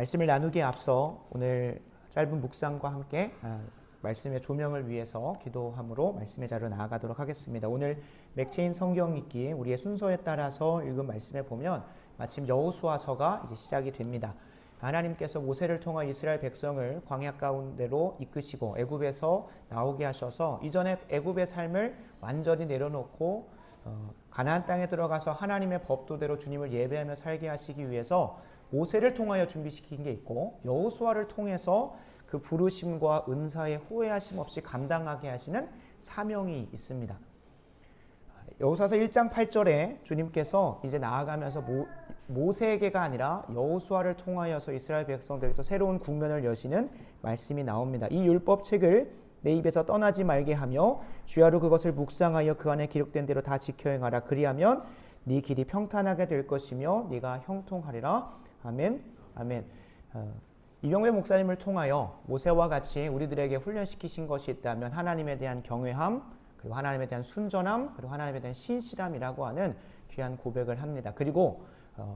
말씀을 나누기에 앞서 오늘 짧은 묵상과 함께 말씀의 조명을 위해서 기도함으로 말씀의 자리로 나아가도록 하겠습니다. 오늘 맥체인 성경 읽기 우리의 순서에 따라서 읽은 말씀에 보면 마침 여호수아서가 이제 시작이 됩니다. 하나님께서 모세를 통하 이스라엘 백성을 광야 가운데로 이끄시고 애굽에서 나오게 하셔서 이전에 애굽의 삶을 완전히 내려놓고 가나안 땅에 들어가서 하나님의 법도대로 주님을 예배하며 살게 하시기 위해서 모세를 통하여 준비시킨 게 있고 여호수아를 통해서 그 부르심과 은사의 후회하심 없이 감당하게 하시는 사명이 있습니다. 여호수아서 1장 8절에 주님께서 이제 나아가면서 모세에게가 아니라 여호수아를 통하여서 이스라엘 백성들에게 새로운 국면을 여시는 말씀이 나옵니다. 이 율법책을 내 입에서 떠나지 말게 하며 주야로 그것을 묵상하여 그 안에 기록된 대로 다 지켜 행하라. 그리하면 네 길이 평탄하게 될 것이며 네가 형통하리라. 아멘. 아멘. 이병배 목사님을 통하여 모세와 같이 우리들에게 훈련시키신 것이 있다면 하나님에 대한 경외함, 그리고 하나님에 대한 순전함, 그리고 하나님에 대한 신실함이라고 하는 귀한 고백을 합니다. 그리고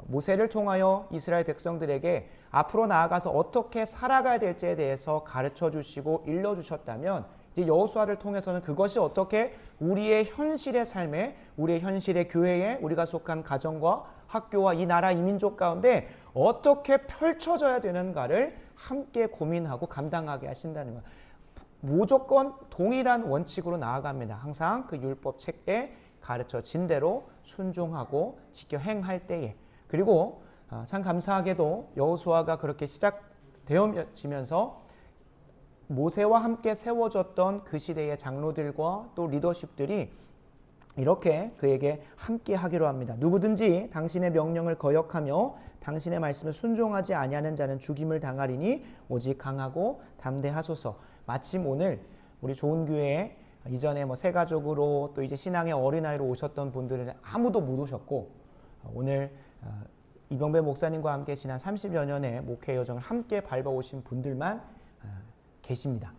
모세를 통하여 이스라엘 백성들에게 앞으로 나아가서 어떻게 살아가야 될지에 대해서 가르쳐 주시고 일러 주셨다면 이제 여호수아를 통해서는 그것이 어떻게 우리의 현실의 삶에, 우리의 현실의 교회에, 우리가 속한 가정과 학교와 이 나라 이 민족 가운데 어떻게 펼쳐져야 되는가를 함께 고민하고 감당하게 하신다는 거예요. 무조건 동일한 원칙으로 나아갑니다. 항상 그 율법 책에 가르쳐진 대로 순종하고 지켜 행할 때에. 그리고 참 감사하게도 여호수아가 그렇게 시작되어지면서 모세와 함께 세워졌던 그 시대의 장로들과 또 리더십들이 이렇게 그에게 함께 하기로 합니다. 누구든지 당신의 명령을 거역하며 당신의 말씀을 순종하지 아니하는 자는 죽임을 당하리니 오직 강하고 담대하소서. 마침 오늘 우리 좋은 교회에 이전에 새 가족으로 또 이제 신앙의 어린아이로 오셨던 분들은 아무도 못 오셨고 오늘 이병배 목사님과 함께 지난 30여 년의 목회 여정을 함께 밟아오신 분들만 계십니다.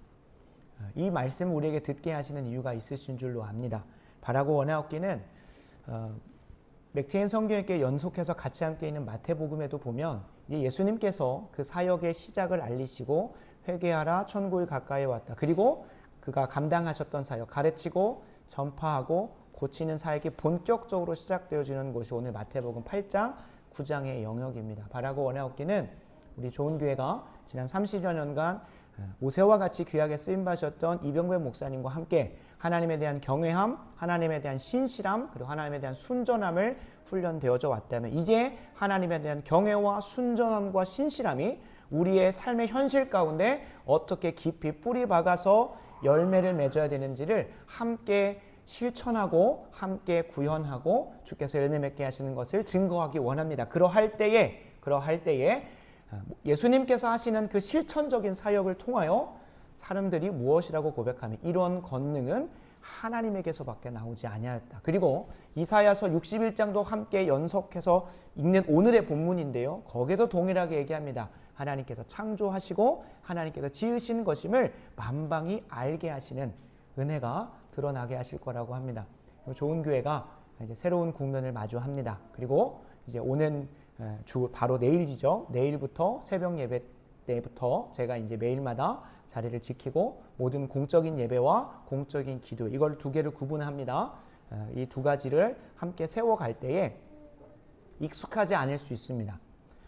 이 말씀을 우리에게 듣게 하시는 이유가 있으신 줄로 압니다. 바라고 원하옵기는 맥체인 성경에 연속해서 같이 함께 있는 마태복음에도 보면 예수님께서 그 사역의 시작을 알리시고 회개하라 천국이 가까이 왔다. 그리고 그가 감당하셨던 사역, 가르치고 전파하고 고치는 사역이 본격적으로 시작되어지는 곳이 오늘 마태복음 8장 9장의 영역입니다. 바라고 원하옵기는 우리 좋은 교회가 지난 30여 년간 모세와 같이 귀하게 쓰임받으셨던 이병배 목사님과 함께 하나님에 대한 경외함, 하나님에 대한 신실함, 그리고 하나님에 대한 순전함을 훈련되어져 왔다면 이제 하나님에 대한 경외와 순전함과 신실함이 우리의 삶의 현실 가운데 어떻게 깊이 뿌리 박아서 열매를 맺어야 되는지를 함께 실천하고 함께 구현하고 주께서 열매 맺게 하시는 것을 증거하기 원합니다. 그러할 때에 예수님께서 하시는 그 실천적인 사역을 통하여 사람들이 무엇이라고 고백하면 이런 권능은 하나님에게서밖에 나오지 아니하였다. 그리고 이사야서 61장도 함께 연속해서 읽는 오늘의 본문인데요. 거기서 동일하게 얘기합니다. 하나님께서 창조하시고 하나님께서 지으신 것임을 만방이 알게 하시는 은혜가 드러나게 하실 거라고 합니다. 좋은 교회가 이제 새로운 국면을 마주합니다. 그리고 이제 오는 주 바로 내일이죠. 내일부터 새벽 예배 때부터 제가 이제 매일마다 자리를 지키고 모든 공적인 예배와 공적인 기도 이걸 두 개를 구분합니다. 이 두 가지를 함께 세워갈 때에 익숙하지 않을 수 있습니다.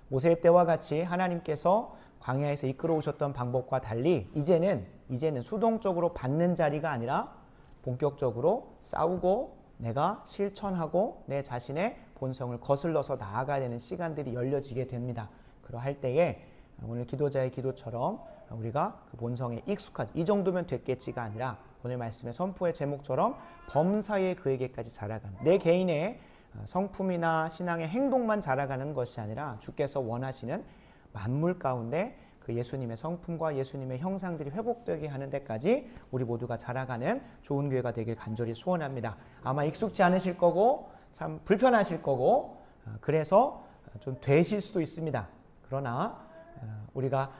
모세의 때와 같이 하나님께서 광야에서 이끌어 오셨던 방법과 달리 이제는 수동적으로 받는 자리가 아니라 본격적으로 싸우고 내가 실천하고 내 자신의 본성을 거슬러서 나아가야 되는 시간들이 열려지게 됩니다. 그러할 때에 오늘 기도자의 기도처럼 우리가 그 본성에 익숙하지 이 정도면 됐겠지가 아니라 오늘 말씀의 선포의 제목처럼 범사에 그에게까지 자라가는 내 개인의 성품이나 신앙의 행동만 자라가는 것이 아니라 주께서 원하시는 만물 가운데 그 예수님의 성품과 예수님의 형상들이 회복되게 하는 데까지 우리 모두가 자라가는 좋은 교회가 되길 간절히 소원합니다. 아마 익숙지 않으실 거고 참 불편하실 거고 그래서 좀 되실 수도 있습니다. 그러나 우리가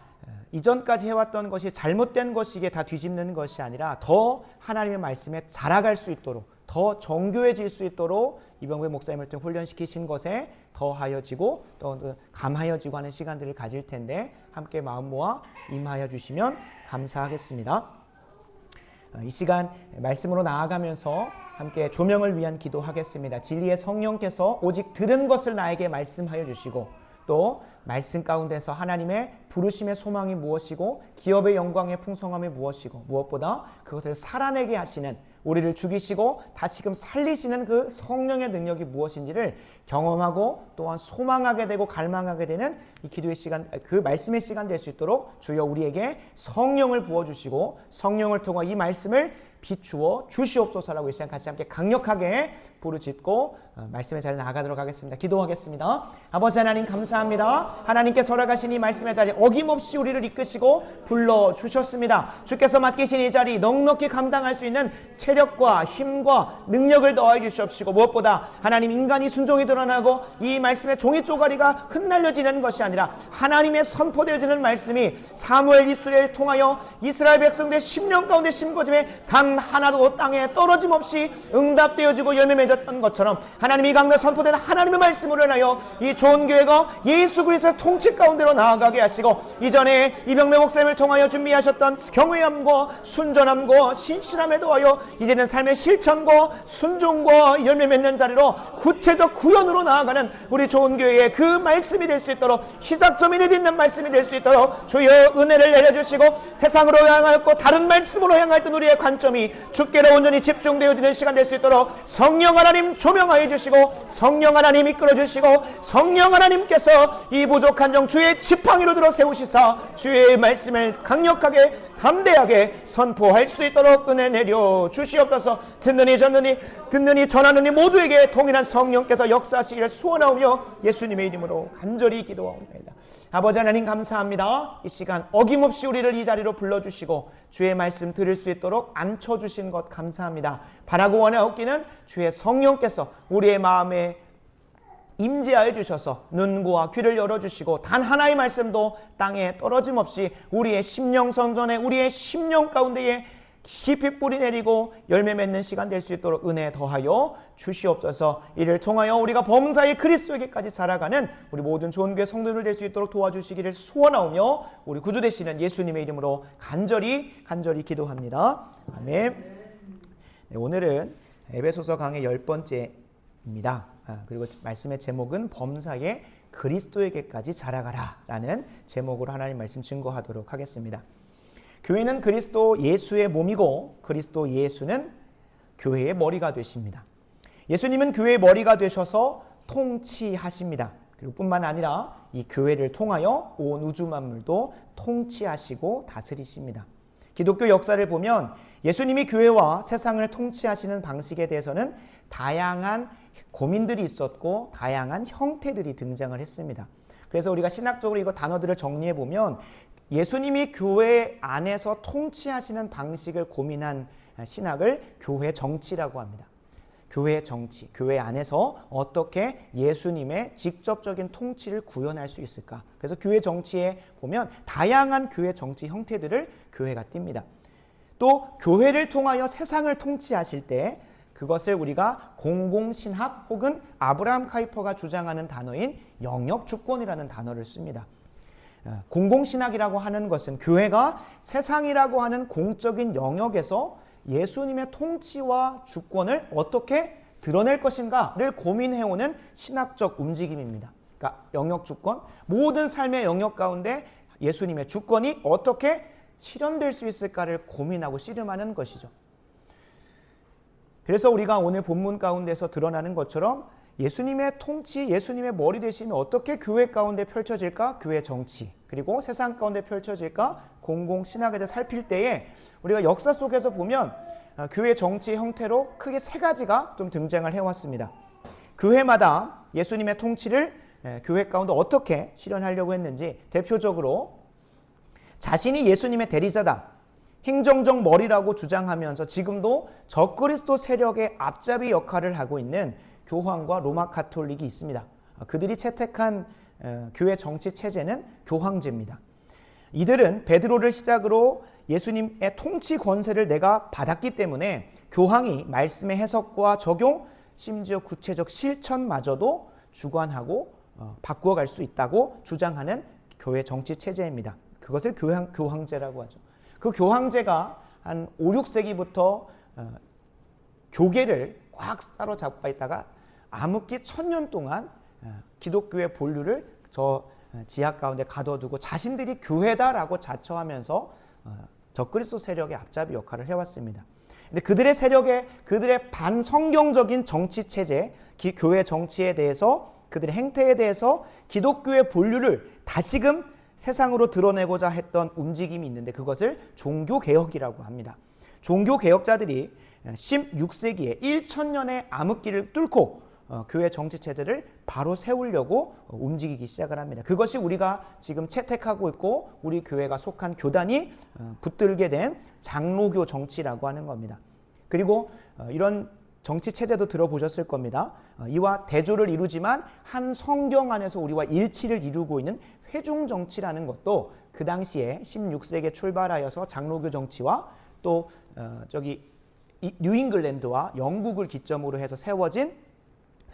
이전까지 해왔던 것이 잘못된 것이기에 다 뒤집는 것이 아니라 더 하나님의 말씀에 자라갈 수 있도록 더 정교해질 수 있도록 이병배 목사님을 통해 훈련시키신 것에 더하여지고 또 감하여지고 하는 시간들을 가질 텐데 함께 마음 모아 임하여 주시면 감사하겠습니다. 이 시간 말씀으로 나아가면서 함께 조명을 위한 기도하겠습니다. 진리의 성령께서 오직 들은 것을 나에게 말씀하여 주시고 또 말씀 가운데서 하나님의 부르심의 소망이 무엇이고 기업의 영광의 풍성함이 무엇이고 무엇보다 그것을 살아내게 하시는 우리를 죽이시고 다시금 살리시는 그 성령의 능력이 무엇인지를 경험하고 또한 소망하게 되고 갈망하게 되는 이 기도의 시간, 그 말씀의 시간 될 수 있도록 주여 우리에게 성령을 부어주시고 성령을 통해 이 말씀을 비추어 주시옵소서라고 이 시간 같이 함께 강력하게 부르짖고 말씀의 자리에 나아가도록 하겠습니다. 기도하겠습니다. 아버지 하나님 감사합니다. 하나님께서 허락하신 이 말씀의 자리 어김없이 우리를 이끄시고 불러주셨습니다. 주께서 맡기신 이 자리 넉넉히 감당할 수 있는 체력과 힘과 능력을 더하여 주시옵시고 무엇보다 하나님 인간이 순종이 드러나고 이 말씀의 종이 쪼가리가 흩날려지는 것이 아니라 하나님의 선포되어지는 말씀이 사무엘 입술을 통하여 이스라엘 백성들의 심령 가운데 심겨짐에 단 하나도 땅에 떨어짐 없이 응답되어지고 열매 맺었던 것처럼 하나님 이 강단 선포된 하나님의 말씀으로 인하여 이 좋은 교회가 예수 그리스도의 통치 가운데로 나아가게 하시고 이전에 이병매 목사님을 통하여 준비하셨던 경외함과 순전함과 신실함에 더하여 이제는 삶의 실천과 순종과 열매 맺는 자리로 구체적 구현으로 나아가는 우리 좋은 교회의 그 말씀이 될 수 있도록 시작점이 있는 말씀이 될 수 있도록 주여 은혜를 내려주시고 세상으로 향하였고 다른 말씀으로 향하였던 우리의 관점이 주께로 온전히 집중되어지는 시간 될 수 있도록 성령 하나님 조명하여 주시고 성령 하나님 이끌어 주시고 성령 하나님께서 이 부족한 정 주의 지팡이로 들어 세우시사 주의 말씀을 강력하게 담대하게 선포할 수 있도록 은혜 내려 주시옵소서. 듣느니 전하느니 모두에게 동일한 성령께서 역사하시기를 소원하오며 예수님의 이름으로 간절히 기도하옵나이다. 아버지 하나님 감사합니다. 이 시간 어김없이 우리를 이 자리로 불러주시고 주의 말씀 들을 수 있도록 앉혀주신 것 감사합니다. 바라고 원하옵기는 주의 성령께서 우리의 마음에 임재하여 주셔서 눈과 귀를 열어주시고 단 하나의 말씀도 땅에 떨어짐 없이 우리의 심령 성전에 우리의 심령 가운데에 깊이 뿌리 내리고 열매 맺는 시간 될 수 있도록 은혜 더하여 주시옵소서. 이를 통하여 우리가 범사의 그리스도에게까지 자라가는 우리 모든 좋은 교회 성도들 될 수 있도록 도와주시기를 소원하오며 우리 구주 되시는 예수님의 이름으로 간절히 기도합니다. 아멘. 네, 오늘은 에베소서 강의 10번째입니다. 그리고 말씀의 제목은 범사의 그리스도에게까지 자라가라 라는 제목으로 하나님 말씀 증거하도록 하겠습니다. 교회는 그리스도 예수의 몸이고 그리스도 예수는 교회의 머리가 되십니다. 예수님은 교회의 머리가 되셔서 통치하십니다. 그리고 뿐만 아니라 이 교회를 통하여 온 우주 만물도 통치하시고 다스리십니다. 기독교 역사를 보면 예수님이 교회와 세상을 통치하시는 방식에 대해서는 다양한 고민들이 있었고 다양한 형태들이 등장을 했습니다. 그래서 우리가 신학적으로 이거 단어들을 정리해 보면 예수님이 교회 안에서 통치하시는 방식을 고민한 신학을 교회 정치라고 합니다. 교회 정치, 교회 안에서 어떻게 예수님의 직접적인 통치를 구현할 수 있을까? 그래서 교회 정치에 보면 다양한 교회 정치 형태들을 교회가 띱니다. 또 교회를 통하여 세상을 통치하실 때 그것을 우리가 공공신학 혹은 아브라함 카이퍼가 주장하는 단어인 영역주권이라는 단어를 씁니다. 공공신학이라고 하는 것은 교회가 세상이라고 하는 공적인 영역에서 예수님의 통치와 주권을 어떻게 드러낼 것인가를 고민해오는 신학적 움직임입니다. 그러니까 영역주권, 모든 삶의 영역 가운데 예수님의 주권이 어떻게 실현될 수 있을까를 고민하고 씨름하는 것이죠. 그래서 우리가 오늘 본문 가운데서 드러나는 것처럼 예수님의 통치, 예수님의 머리 대신에 어떻게 교회 가운데 펼쳐질까? 교회 정치, 그리고 세상 가운데 펼쳐질까? 공공신학에 대해 살필 때에 우리가 역사 속에서 보면 교회 정치 형태로 크게 세 가지가 좀 등장을 해왔습니다. 교회마다 예수님의 통치를 교회 가운데 어떻게 실현하려고 했는지 대표적으로 자신이 예수님의 대리자다, 행정적 머리라고 주장하면서 지금도 적그리스도 세력의 앞잡이 역할을 하고 있는 교황과 로마 가톨릭이 있습니다. 그들이 채택한 교회 정치 체제는 교황제입니다. 이들은 베드로를 시작으로 예수님의 통치 권세를 내가 받았기 때문에 교황이 말씀의 해석과 적용, 심지어 구체적 실천마저도 주관하고 바꾸어갈 수 있다고 주장하는 교회 정치 체제입니다. 그것을 교황제라고 하죠. 그 교황제가 한 5, 6세기부터 교계를 꽉 사로잡고 있다가 암흑기 1000년 동안 기독교의 본류를 저 지하 가운데 가둬두고 자신들이 교회다라고 자처하면서 적그리스도 세력의 앞잡이 역할을 해왔습니다. 근데 그들의 반성경적인 정치 체제, 교회 정치에 대해서, 그들의 행태에 대해서 기독교의 본류를 다시금 세상으로 드러내고자 했던 움직임이 있는데 그것을 종교개혁이라고 합니다. 종교개혁자들이 16세기에 1000년의 암흑기를 뚫고 교회 정치 체제를 바로 세우려고 움직이기 시작을 합니다. 그것이 우리가 지금 채택하고 있고 우리 교회가 속한 교단이 붙들게 된 장로교 정치라고 하는 겁니다. 그리고 이런 정치 체제도 들어보셨을 겁니다. 이와 대조를 이루지만 한 성경 안에서 우리와 일치를 이루고 있는 회중 정치라는 것도 그 당시에 16세기에 출발하여서 장로교 정치와 또 뉴잉글랜드와 영국을 기점으로 해서 세워진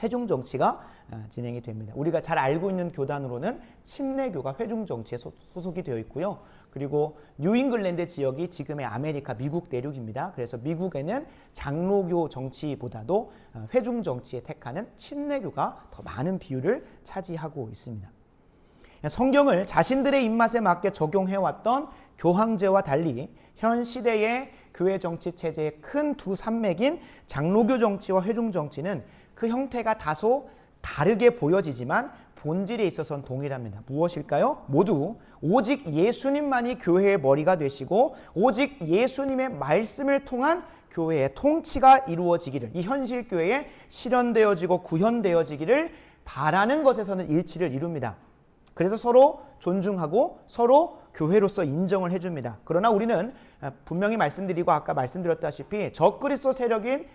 회중 정치가 진행이 됩니다. 우리가 잘 알고 있는 교단으로는 침례교가 회중 정치에 소속이 되어 있고요. 그리고 뉴잉글랜드 지역이 지금의 아메리카, 미국 대륙입니다. 그래서 미국에는 장로교 정치보다도 회중 정치에 택하는 침례교가 더 많은 비율을 차지하고 있습니다. 성경을 자신들의 입맛에 맞게 적용해왔던 교황제와 달리 현 시대의 교회 정치 체제의 큰 두 산맥인 장로교 정치와 회중 정치는 그 형태가 다소 다르게 보여지지만 본질에 있어서는 동일합니다. 무엇일까요? 모두 오직 예수님만이 교회의 머리가 되시고 오직 예수님의 말씀을 통한 교회의 통치가 이루어지기를, 이 현실 교회에 실현되어지고 구현되어지기를 바라는 것에서는 일치를 이룹니다. 그래서 서로 존중하고 서로 교회로서 인정을 해줍니다. 그러나 우리는 분명히 말씀드리고 아까 말씀드렸다시피 적그리스도 세력인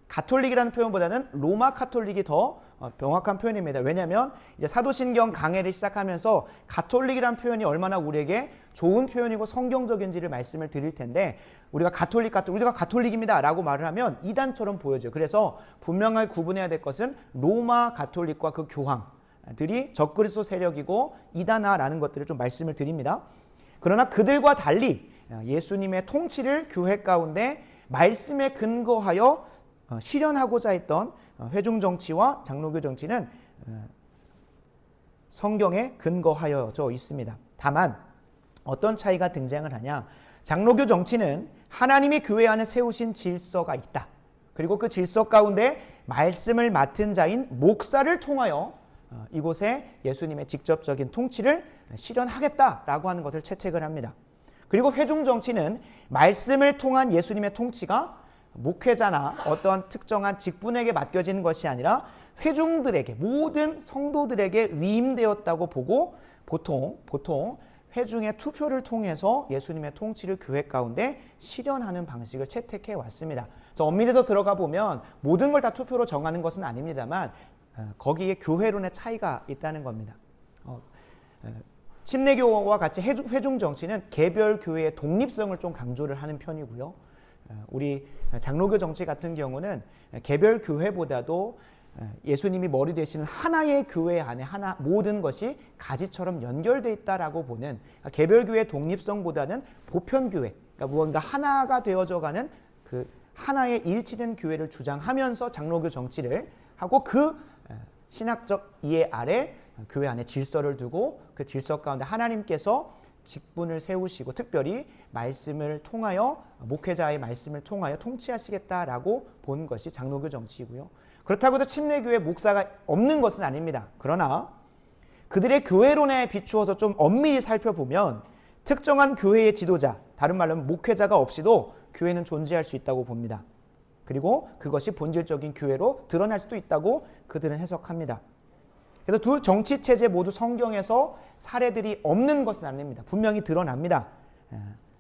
가톨릭이라는 표현보다는 로마 카톨릭이 더 명확한 표현입니다. 왜냐하면 이제 사도신경 강해를 시작하면서 가톨릭이라는 표현이 얼마나 우리에게 좋은 표현이고 성경적인지를 말씀을 드릴 텐데 우리가 가톨릭입니다 라고 말을 하면 이단처럼 보여져요. 그래서 분명하게 구분해야 될 것은 로마 가톨릭과 그 교황들이 적그리스도 세력이고 이단화라는 것들을 좀 말씀을 드립니다. 그러나 그들과 달리 예수님의 통치를 교회 가운데 말씀에 근거하여 실현하고자 했던 회중 정치와 장로교 정치는 성경에 근거하여져 있습니다. 다만 어떤 차이가 등장을 하냐? 장로교 정치는 하나님이 교회 안에 세우신 질서가 있다. 그리고 그 질서 가운데 말씀을 맡은 자인 목사를 통하여 이곳에 예수님의 직접적인 통치를 실현하겠다라고 하는 것을 채택을 합니다. 그리고 회중 정치는 말씀을 통한 예수님의 통치가 목회자나 어떤 특정한 직분에게 맡겨지는 것이 아니라 회중들에게, 모든 성도들에게 위임되었다고 보고 보통 회중의 투표를 통해서 예수님의 통치를 교회 가운데 실현하는 방식을 채택해 왔습니다. 그래서 엄밀히 더 들어가 보면 모든 걸 다 투표로 정하는 것은 아닙니다만 거기에 교회론의 차이가 있다는 겁니다. 침례교와 같이 회중 정치는 개별 교회의 독립성을 좀 강조를 하는 편이고요. 우리 장로교 정치 같은 경우는 개별 교회보다도 예수님이 머리 되시는 하나의 교회 안에 모든 것이 가지처럼 연결되어 있다라고 보는 개별 교회의 독립성보다는 보편 교회, 그러니까 무언가 하나가 되어져가는 그 하나의 일치된 교회를 주장하면서 장로교 정치를 하고 그 신학적 이해 아래 교회 안에 질서를 두고 그 질서 가운데 하나님께서 직분을 세우시고 특별히 말씀을 통하여 목회자의 말씀을 통하여 통치하시겠다라고 보는 것이 장로교 정치이고요. 그렇다고 해도 침례교회 목사가 없는 것은 아닙니다. 그러나 그들의 교회론에 비추어서 좀 엄밀히 살펴보면 특정한 교회의 지도자, 다른 말로 하면 목회자가 없이도 교회는 존재할 수 있다고 봅니다. 그리고 그것이 본질적인 교회로 드러날 수도 있다고 그들은 해석합니다. 그래서 두 정치 체제 모두 성경에서 사례들이 없는 것은 아닙니다. 분명히 드러납니다.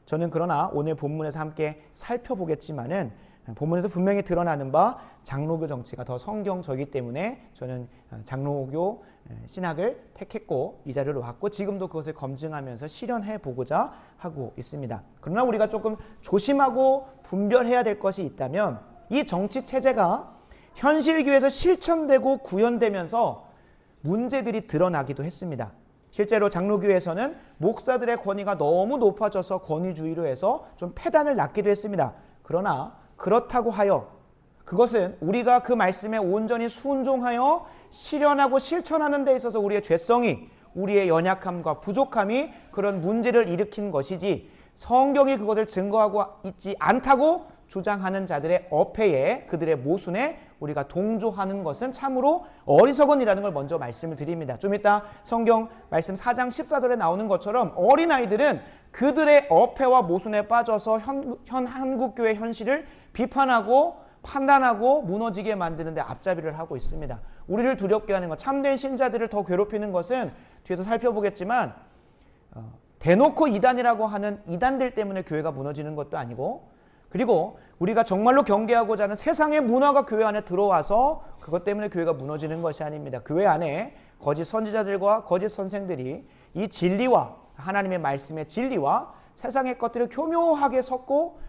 저는 그러나 오늘 본문에서 함께 살펴보겠지만은 본문에서 분명히 드러나는 바 장로교 정치가 더 성경적이기 때문에 저는 장로교 신학을 택했고 이 자리로 왔고 지금도 그것을 검증하면서 실현해 보고자 하고 있습니다. 그러나 우리가 조금 조심하고 분별해야 될 것이 있다면 이 정치 체제가 현실교회에서 실천되고 구현되면서 문제들이 드러나기도 했습니다. 실제로 장로교에서는 목사들의 권위가 너무 높아져서 권위주의로 해서 좀 폐단을 낳기도 했습니다. 그러나 그렇다고 하여 그것은 우리가 그 말씀에 온전히 순종하여 실현하고 실천하는 데 있어서 우리의 죄성이, 우리의 연약함과 부족함이 그런 문제를 일으킨 것이지 성경이 그것을 증거하고 있지 않다고 주장하는 자들의 어폐에, 그들의 모순에 우리가 동조하는 것은 참으로 어리석은 일이라는 걸 먼저 말씀을 드립니다. 좀 이따 성경 말씀 4장 14절에 나오는 것처럼 어린아이들은 그들의 어폐와 모순에 빠져서 한국교회 현실을 비판하고 판단하고 무너지게 만드는데 앞잡이를 하고 있습니다. 우리를 두렵게 하는 것, 참된 신자들을 더 괴롭히는 것은 뒤에서 살펴보겠지만 대놓고 이단이라고 하는 이단들 때문에 교회가 무너지는 것도 아니고, 그리고 우리가 정말로 경계하고자 하는 세상의 문화가 교회 안에 들어와서 그것 때문에 교회가 무너지는 것이 아닙니다. 교회 안에 거짓 선지자들과 거짓 선생들이 이 진리와 하나님의 말씀의 진리와 세상의 것들을 교묘하게 섞고,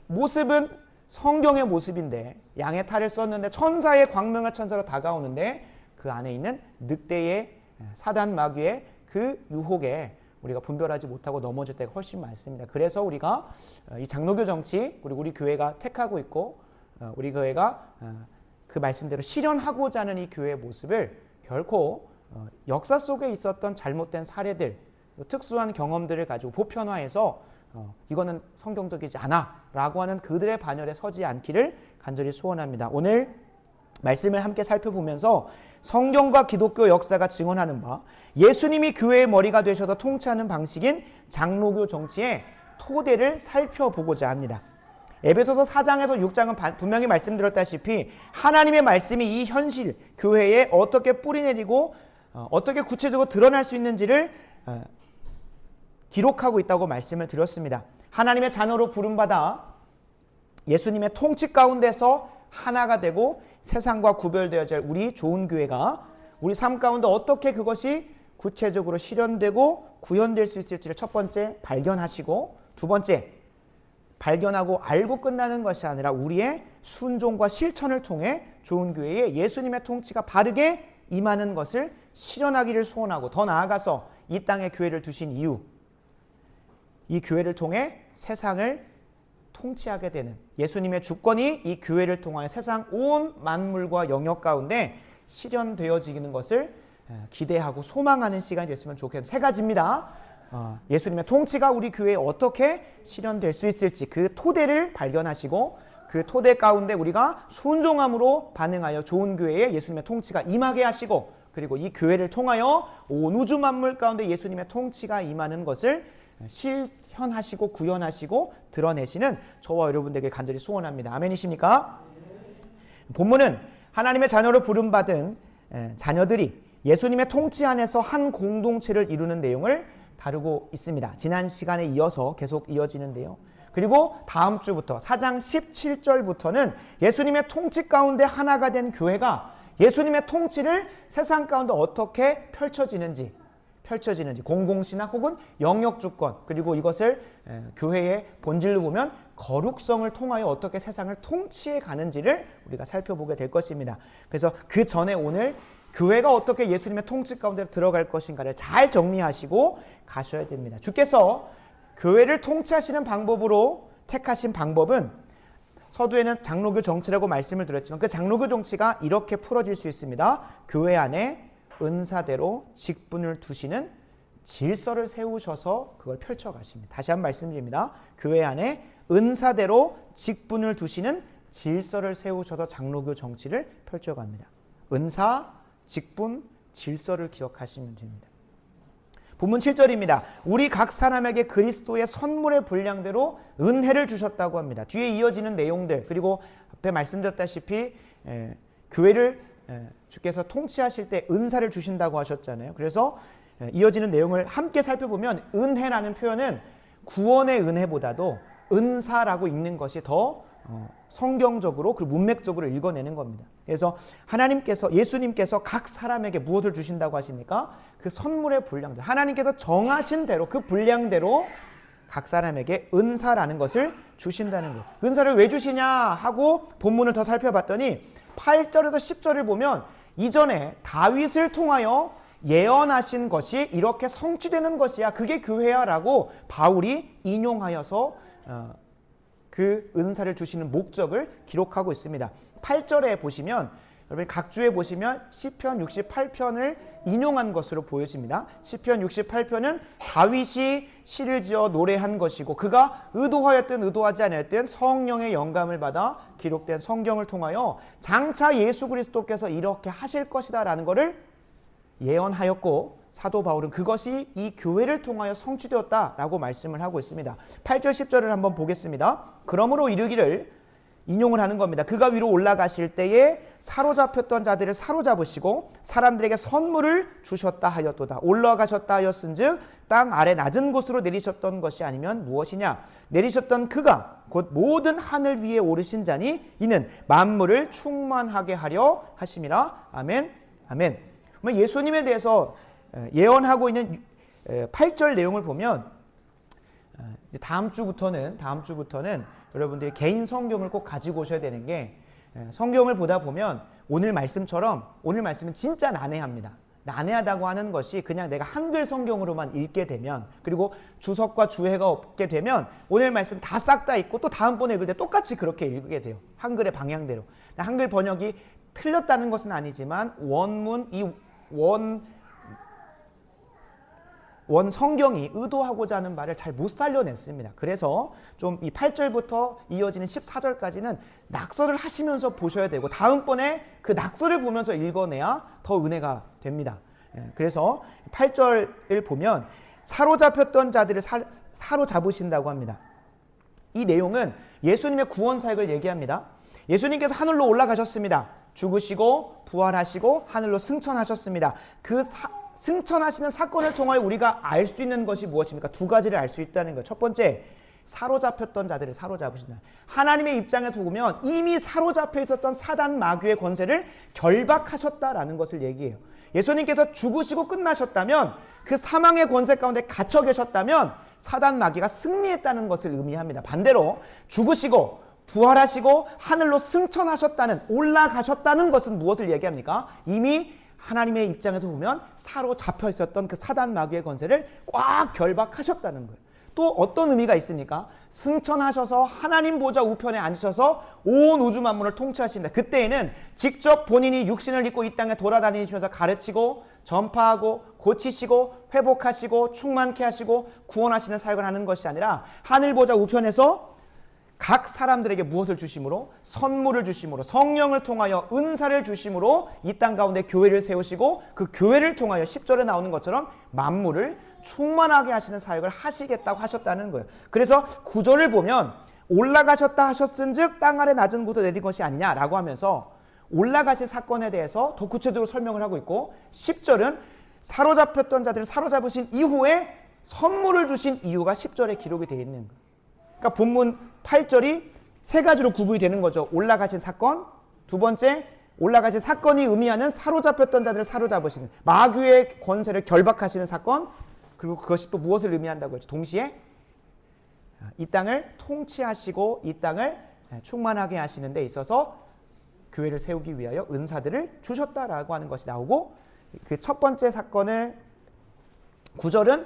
모습은 성경의 모습인데 양의 탈을 썼는데 천사의 광명의 천사로 다가오는데 그 안에 있는 늑대의 사단 마귀의 그 유혹에 우리가 분별하지 못하고 넘어질 때가 훨씬 많습니다. 그래서 우리가 이 장로교 정치, 그리고 우리 교회가 택하고 있고 우리 교회가 그 말씀대로 실현하고자 하는 이 교회의 모습을 결코 역사 속에 있었던 잘못된 사례들, 특수한 경험들을 가지고 보편화해서 이거는 성경적이지 않아 라고 하는 그들의 반열에 서지 않기를 간절히 소원합니다. 오늘 말씀을 함께 살펴보면서 성경과 기독교 역사가 증언하는 바 예수님이 교회의 머리가 되셔서 통치하는 방식인 장로교 정치의 토대를 살펴보고자 합니다. 에베소서 4장에서 6장은 분명히 말씀드렸다시피 하나님의 말씀이 이 현실, 교회에 어떻게 뿌리내리고 어떻게 구체적으로 드러날 수 있는지를 기록하고 있다고 말씀을 드렸습니다. 하나님의 자녀로 부름받아 예수님의 통치 가운데서 하나가 되고 세상과 구별되어질 우리 좋은 교회가 우리 삶 가운데 어떻게 그것이 구체적으로 실현되고 구현될 수 있을지를 첫 번째 발견하시고, 두 번째 발견하고 알고 끝나는 것이 아니라 우리의 순종과 실천을 통해 좋은 교회에 예수님의 통치가 바르게 임하는 것을 실현하기를 소원하고, 더 나아가서 이 땅에 교회를 두신 이유, 이 교회를 통해 세상을 통치하게 되는 예수님의 주권이 이 교회를 통하여 세상 온 만물과 영역 가운데 실현되어지는 것을 기대하고 소망하는 시간이 됐으면 좋겠는 세 가지입니다. 예수님의 통치가 우리 교회에 어떻게 실현될 수 있을지 그 토대를 발견하시고, 그 토대 가운데 우리가 순종함으로 반응하여 좋은 교회에 예수님의 통치가 임하게 하시고, 그리고 이 교회를 통하여 온 우주 만물 가운데 예수님의 통치가 임하는 것을 실현하시고 구현하시고 드러내시는 저와 여러분들에게 간절히 소원합니다. 아멘이십니까? 본문은 하나님의 자녀로 부름받은 자녀들이 예수님의 통치 안에서 한 공동체를 이루는 내용을 다루고 있습니다. 지난 시간에 이어서 계속 이어지는데요. 그리고 다음 주부터 4장 17절부터는 예수님의 통치 가운데 하나가 된 교회가 예수님의 통치를 세상 가운데 어떻게 펼쳐지는지, 공공신학 혹은 영역주권, 그리고 이것을 교회의 본질로 보면 거룩성을 통하여 어떻게 세상을 통치해 가는지를 우리가 살펴보게 될 것입니다. 그래서 그 전에 오늘 교회가 어떻게 예수님의 통치 가운데 들어갈 것인가를 잘 정리하시고 가셔야 됩니다. 주께서 교회를 통치하시는 방법으로 택하신 방법은 서두에는 장로교 정치라고 말씀을 드렸지만 그 장로교 정치가 이렇게 풀어질 수 있습니다. 교회 안에 은사대로 직분을 두시는 질서를 세우셔서 그걸 펼쳐가십니다. 다시 한번 말씀드립니다. 교회 안에 은사대로 직분을 두시는 질서를 세우셔서 장로교 정치를 펼쳐갑니다. 은사, 직분, 질서를 기억하시면 됩니다. 본문 7절입니다. 우리 각 사람에게 그리스도의 선물의 분량대로 은혜를 주셨다고 합니다. 뒤에 이어지는 내용들, 그리고 앞에 말씀드렸다시피 교회를 주께서 통치하실 때 은사를 주신다고 하셨잖아요. 그래서 이어지는 내용을 함께 살펴보면 은혜라는 표현은 구원의 은혜보다도 은사라고 읽는 것이 더 성경적으로 그리고 문맥적으로 읽어내는 겁니다. 그래서 하나님께서, 예수님께서 각 사람에게 무엇을 주신다고 하십니까? 그 선물의 분량들, 하나님께서 정하신 대로 그 분량대로 각 사람에게 은사라는 것을 주신다는 거예요. 은사를 왜 주시냐 하고 본문을 더 살펴봤더니 8절에서 10절을 보면 이전에 다윗을 통하여 예언하신 것이 이렇게 성취되는 것이야. 그게 교회야 라고 바울이 인용하여서 그 은사를 주시는 목적을 기록하고 있습니다. 8절에 보시면 여러분 각 주에 보시면 시편 68편을 인용한 것으로 보여집니다. 시편 68편은 다윗이 시를 지어 노래한 것이고 그가 의도하였든 의도하지 않았든 성령의 영감을 받아 기록된 성경을 통하여 장차 예수 그리스도께서 이렇게 하실 것이다 라는 것을 예언하였고 사도 바울은 그것이 이 교회를 통하여 성취되었다라고 말씀을 하고 있습니다. 8절 10절을 한번 보겠습니다. 그러므로 이르기를 인용을 하는 겁니다. 그가 위로 올라가실 때에 사로잡혔던 자들을 사로잡으시고 사람들에게 선물을 주셨다 하였도다. 올라가셨다 하였은즉 땅 아래 낮은 곳으로 내리셨던 것이 아니면 무엇이냐. 내리셨던 그가 곧 모든 하늘 위에 오르신 자니 이는 만물을 충만하게 하려 하심이라. 아멘. 아멘. 예수님에 대해서 예언하고 있는 8절 내용을 보면 다음 주부터는 여러분들이 개인 성경을 꼭 가지고 오셔야 되는 게 성경을 보다 보면 오늘 말씀처럼 오늘 말씀은 진짜 난해합니다. 난해하다고 하는 것이 그냥 내가 한글 성경으로만 읽게 되면 그리고 주석과 주해가 없게 되면 오늘 말씀 다 싹 다 읽고 또 다음번에 읽을 때 똑같이 그렇게 읽게 돼요. 한글의 방향대로. 한글 번역이 틀렸다는 것은 아니지만 원문 이 원 성경이 의도하고자 하는 말을 잘 못 살려냈습니다. 그래서 좀 이 8절부터 이어지는 14절까지는 낙서를 하시면서 보셔야 되고 다음번에 그 낙서를 보면서 읽어내야 더 은혜가 됩니다. 그래서 8절을 보면 사로잡혔던 자들을 사로잡으신다고 합니다. 이 내용은 예수님의 구원 사역을 얘기합니다. 예수님께서 하늘로 올라가셨습니다. 죽으시고 부활하시고 하늘로 승천하셨습니다. 그 승천하시는 사건을 통하여 우리가 알 수 있는 것이 무엇입니까? 두 가지를 알 수 있다는 거예요. 첫 번째, 사로잡혔던 자들을 사로잡으신다. 하나님의 입장에서 보면 이미 사로잡혀 있었던 사단 마귀의 권세를 결박하셨다라는 것을 얘기해요. 예수님께서 죽으시고 끝나셨다면 그 사망의 권세 가운데 갇혀 계셨다면 사단 마귀가 승리했다는 것을 의미합니다. 반대로 죽으시고 부활하시고 하늘로 승천하셨다는 올라가셨다는 것은 무엇을 얘기합니까? 이미 하나님의 입장에서 보면 사로잡혀 있었던 그 사단 마귀의 권세를 꽉 결박하셨다는 거예요. 또 어떤 의미가 있습니까? 승천하셔서 하나님 보좌 우편에 앉으셔서 온 우주 만물을 통치하신다. 그때에는 직접 본인이 육신을 입고 이 땅에 돌아다니시면서 가르치고 전파하고 고치시고 회복하시고 충만케 하시고 구원하시는 사역을 하는 것이 아니라 하늘 보좌 우편에서 각 사람들에게 무엇을 주심으로? 선물을 주심으로 성령을 통하여 은사를 주심으로 이 땅 가운데 교회를 세우시고 그 교회를 통하여 10절에 나오는 것처럼 만물을 충만하게 하시는 사역을 하시겠다고 하셨다는 거예요. 그래서 9절을 보면 올라가셨다 하셨은즉 땅 아래 낮은 곳으로 내린 것이 아니냐라고 하면서 올라가실 사건에 대해서 더 구체적으로 설명을 하고 있고 10절은 사로잡혔던 자들을 사로잡으신 이후에 선물을 주신 이유가 10절에 기록이 되어 있는 거예요. 그러니까 본문 8절이 세 가지로 구분이 되는 거죠. 올라가신 사건, 두 번째 올라가신 사건이 의미하는 사로잡혔던 자들을 사로잡으시는 마귀의 권세를 결박하시는 사건, 그리고 그것이 또 무엇을 의미한다고 했죠? 동시에 이 땅을 통치하시고 이 땅을 충만하게 하시는 데 있어서 교회를 세우기 위하여 은사들을 주셨다라고 하는 것이 나오고 그 첫 번째 사건을 9절은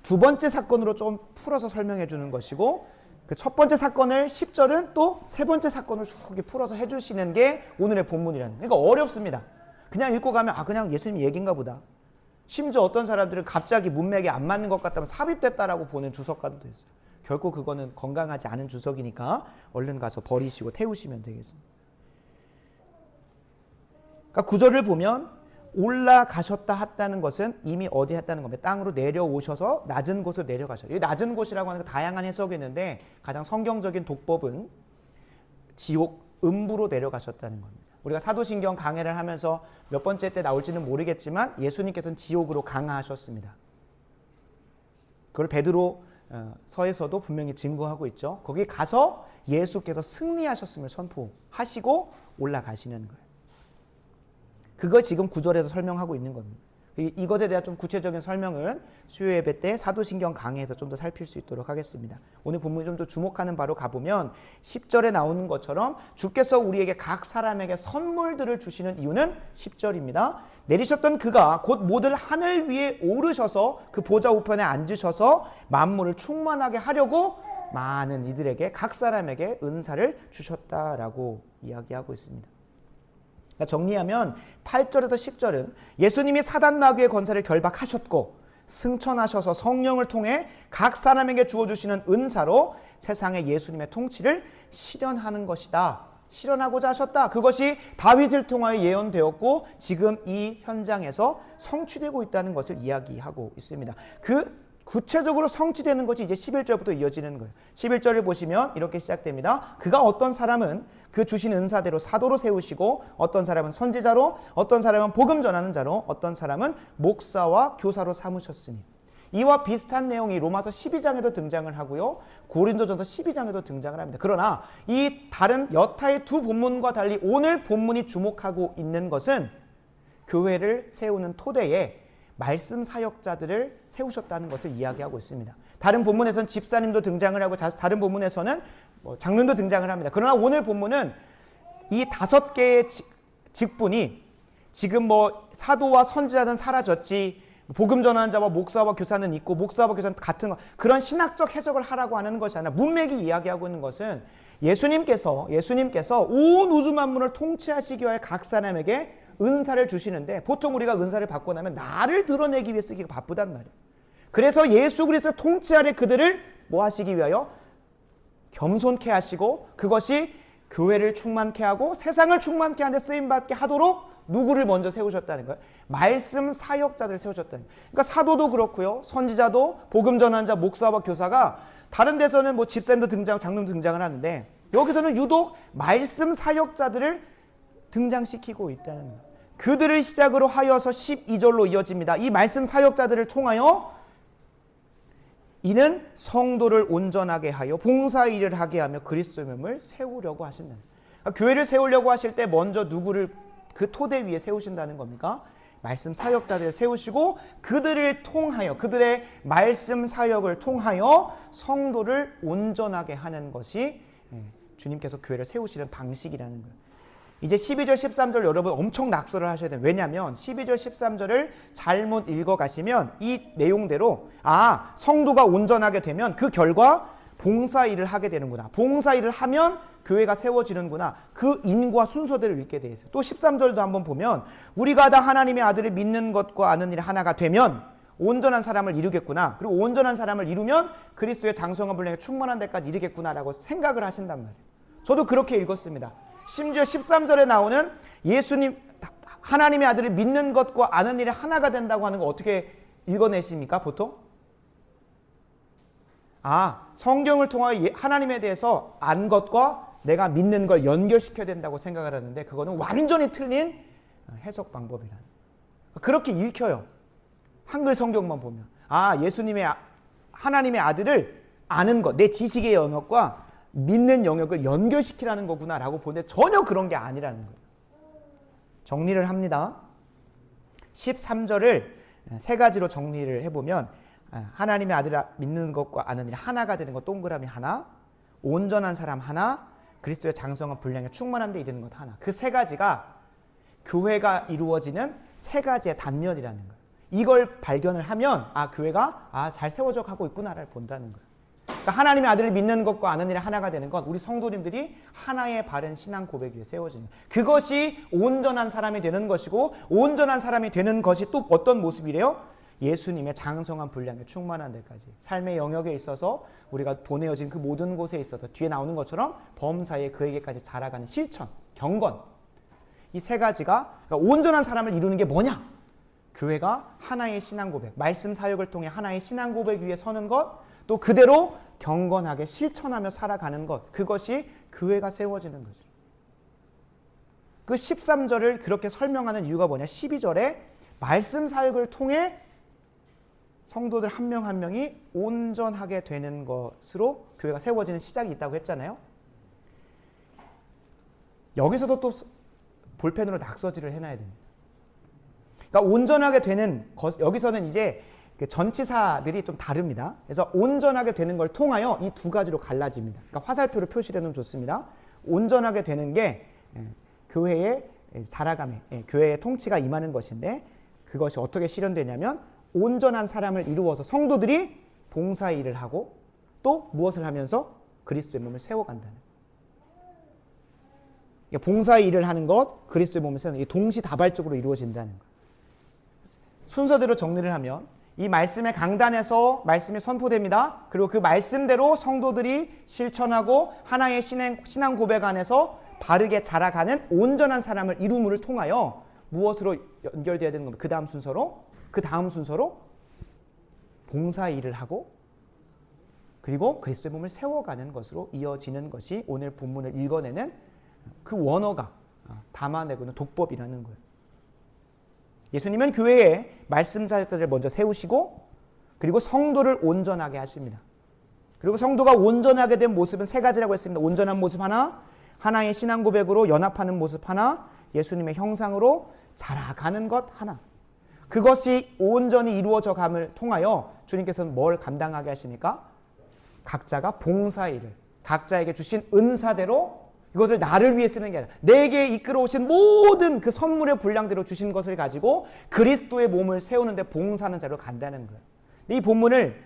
두 번째 사건으로 좀 풀어서 설명해 주는 것이고 그 첫 번째 사건을 10절은 또 세 번째 사건을 쭉 풀어서 해주시는 게 오늘의 본문이라는. 그러니까 어렵습니다. 그냥 읽고 가면 그냥 예수님 얘기인가 보다. 심지어 어떤 사람들은 갑자기 문맥에 안 맞는 것 같다면 삽입됐다라고 보는 주석가들도 있어요. 결코 그거는 건강하지 않은 주석이니까 얼른 가서 버리시고 태우시면 되겠습니다. 그러니까 구절을 보면 올라가셨다 했다는 것은 이미 어디 했다는 겁니다. 땅으로 내려오셔서 낮은 곳으로 내려가셨다. 이 낮은 곳이라고 하는 거 다양한 해석이 있는데 가장 성경적인 독법은 지옥 음부로 내려가셨다는 겁니다. 우리가 사도신경 강해를 하면서 몇 번째 때 나올지는 모르겠지만 예수님께서는 지옥으로 강하하셨습니다. 그걸 베드로 서에서도 분명히 증거하고 있죠. 거기 가서 예수께서 승리하셨음을 선포하시고 올라가시는 거예요. 그거 지금 9절에서 설명하고 있는 겁니다. 이것에 대한 좀 구체적인 설명은 수요 예배 때 사도신경 강해에서 좀 더 살필 수 있도록 하겠습니다. 오늘 본문이 좀 더 주목하는 바로 가보면 10절에 나오는 것처럼 주께서 우리에게 각 사람에게 선물들을 주시는 이유는 10절입니다. 내리셨던 그가 곧 모든 하늘 위에 오르셔서 그 보좌 우편에 앉으셔서 만물을 충만하게 하려고 많은 이들에게 각 사람에게 은사를 주셨다라고 이야기하고 있습니다. 정리하면 8절에서 10절은 예수님이 사단 마귀의 권세를 결박하셨고 승천하셔서 성령을 통해 각 사람에게 주어주시는 은사로 세상의 예수님의 통치를 실현하는 것이다. 실현하고자 하셨다. 그것이 다윗을 통하여 예언되었고 지금 이 현장에서 성취되고 있다는 것을 이야기하고 있습니다. 구체적으로 성취되는 것이 이제 11절부터 이어지는 거예요. 11절을 보시면 이렇게 시작됩니다. 그가 어떤 사람은 그 주신 은사대로 사도로 세우시고 어떤 사람은 선지자로 어떤 사람은 복음 전하는 자로 어떤 사람은 목사와 교사로 삼으셨으니 이와 비슷한 내용이 로마서 12장에도 등장을 하고요. 고린도전서 12장에도 등장을 합니다. 그러나 이 다른 여타의 두 본문과 달리 오늘 본문이 주목하고 있는 것은 교회를 세우는 토대에 말씀 사역자들을 세우셨다는 것을 이야기하고 있습니다. 다른 본문에서는 집사님도 등장을 하고 다른 본문에서는 장로도 등장을 합니다. 그러나 오늘 본문은 이 5개의 직분이 지금 사도와 선지자는 사라졌지 복음 전하는 자와 목사와 교사는 있고 목사와 교사는 같은 거 그런 신학적 해석을 하라고 하는 것이 아니라 문맥이 이야기하고 있는 것은 예수님께서 온 우주 만물을 통치하시기 위해 각 사람에게 은사를 주시는데 보통 우리가 은사를 받고 나면 나를 드러내기 위해 쓰기가 바쁘단 말이에요. 그래서 예수 그리스도의 통치 아래 그들을 뭐 하시기 위하여 겸손케 하시고 그것이 교회를 충만케 하고 세상을 충만케 하는데 쓰임받게 하도록 누구를 먼저 세우셨다는 거예요? 말씀 사역자들을 세우셨다는 거예요. 그러니까 사도도 그렇고요. 선지자도 복음 전하는 자 목사와 교사가 다른 데서는 집사님도 등장, 장로도 등장을 하는데 여기서는 유독 말씀 사역자들을 등장시키고 있다는 거예요. 그들을 시작으로 하여서 12절로 이어집니다. 이 말씀 사역자들을 통하여 이는 성도를 온전하게 하여 봉사일을 하게 하며 그리스도의 몸을 세우려고 하신다. 그러니까 교회를 세우려고 하실 때 먼저 누구를 그 토대 위에 세우신다는 겁니까? 말씀 사역자들을 세우시고 그들을 통하여 그들의 말씀 사역을 통하여 성도를 온전하게 하는 것이 주님께서 교회를 세우시는 방식이라는 거예요. 이제 12절 13절 여러분 엄청 낙서를 하셔야 돼요. 왜냐하면 12절 13절을 잘못 읽어가시면 이 내용대로 성도가 온전하게 되면 그 결과 봉사일을 하게 되는구나. 봉사일을 하면 교회가 세워지는구나. 그 인과 순서대로 읽게 돼 있어요. 또 13절도 한번 보면 우리가 다 하나님의 아들을 믿는 것과 아는 일이 하나가 되면 온전한 사람을 이루겠구나. 그리고 온전한 사람을 이루면 그리스도의 장성한 분량에 충만한 데까지 이르겠구나라고 생각을 하신단 말이에요. 저도 그렇게 읽었습니다. 심지어 13절에 나오는 예수님 하나님의 아들을 믿는 것과 아는 일이 하나가 된다고 하는 거 어떻게 읽어내십니까 보통? 성경을 통하여 하나님에 대해서 안 것과 내가 믿는 걸 연결시켜야 된다고 생각을 하는데 그거는 완전히 틀린 해석 방법이라는 그렇게 읽혀요. 한글 성경만 보면 예수님의 하나님의 아들을 아는 것, 내 지식의 영역과 믿는 영역을 연결시키라는 거구나라고 보는데 전혀 그런 게 아니라는 거예요. 정리를 합니다. 13절을 세 가지로 정리를 해보면 하나님의 아들을 믿는 것과 아는 일 하나가 되는 것 동그라미 하나, 온전한 사람 하나, 그리스도의 장성한 분량에 충만한 데 이르는 것 하나. 그 세 가지가 교회가 이루어지는 세 가지의 단면이라는 거예요. 이걸 발견을 하면 교회가 잘 세워져 가고 있구나를 본다는 거예요. 그러니까 하나님의 아들을 믿는 것과 아는 일이 하나가 되는 것, 우리 성도님들이 하나의 바른 신앙 고백 위에 세워지는 것. 그것이 온전한 사람이 되는 것이고 온전한 사람이 되는 것이 또 어떤 모습이래요? 예수님의 장성한 분량에 충만한 데까지 삶의 영역에 있어서 우리가 보내어진 그 모든 곳에 있어서 뒤에 나오는 것처럼 범사에 그에게까지 자라가는 실천, 경건 이 세 가지가 그러니까 온전한 사람을 이루는 게 뭐냐? 교회가 하나의 신앙 고백, 말씀 사역을 통해 하나의 신앙 고백 위에 서는 것, 또 그대로 경건하게 실천하며 살아가는 것, 그것이 교회가 세워지는 거죠. 그 13절을 그렇게 설명하는 이유가 뭐냐? 12절에 말씀 사역을 통해 성도들 한 명 한 명이 온전하게 되는 것으로 교회가 세워지는 시작이 있다고 했잖아요. 여기서도 또 볼펜으로 낙서지를 해놔야 됩니다. 그러니까 온전하게 되는 것, 여기서는 이제 전치사들이 좀 다릅니다. 그래서 온전하게 되는 걸 통하여 이 두 가지로 갈라집니다. 그러니까 화살표로 표시를 해놓으면 좋습니다. 온전하게 되는 게 교회의 자라감에, 교회의 통치가 임하는 것인데, 그것이 어떻게 실현되냐면 온전한 사람을 이루어서 성도들이 봉사의 일을 하고 또 무엇을 하면서 그리스도의 몸을 세워간다는 거예요. 봉사의 일을 하는 것, 그리스도의 몸을 세우는 게 동시다발적으로 이루어진다는 거예요. 순서대로 정리를 하면 이 말씀의 강단에서 말씀이 선포됩니다. 그리고 그 말씀대로 성도들이 실천하고 하나의 신앙 고백 안에서 바르게 자라가는 온전한 사람을 이루므를 통하여 무엇으로 연결되어야 되는 겁니까? 그 다음 순서로 봉사의 일을 하고 그리고 그리스도의 몸을 세워가는 것으로 이어지는 것이 오늘 본문을 읽어내는 그 원어가 담아내고 있는 독법이라는 거예요. 예수님은 교회에 말씀자들을 먼저 세우시고 그리고 성도를 온전하게 하십니다. 그리고 성도가 온전하게 된 모습은 세 가지라고 했습니다. 온전한 모습 하나, 하나의 신앙 고백으로 연합하는 모습 하나, 예수님의 형상으로 자라가는 것 하나. 그것이 온전히 이루어져 감을 통하여 주님께서는 뭘 감당하게 하십니까? 각자가 봉사의 일을, 각자에게 주신 은사대로 이것을 나를 위해 쓰는 게 아니라 내게 이끌어 오신 모든 그 선물의 분량대로 주신 것을 가지고 그리스도의 몸을 세우는데 봉사하는 자로 간다는 거예요. 이 본문을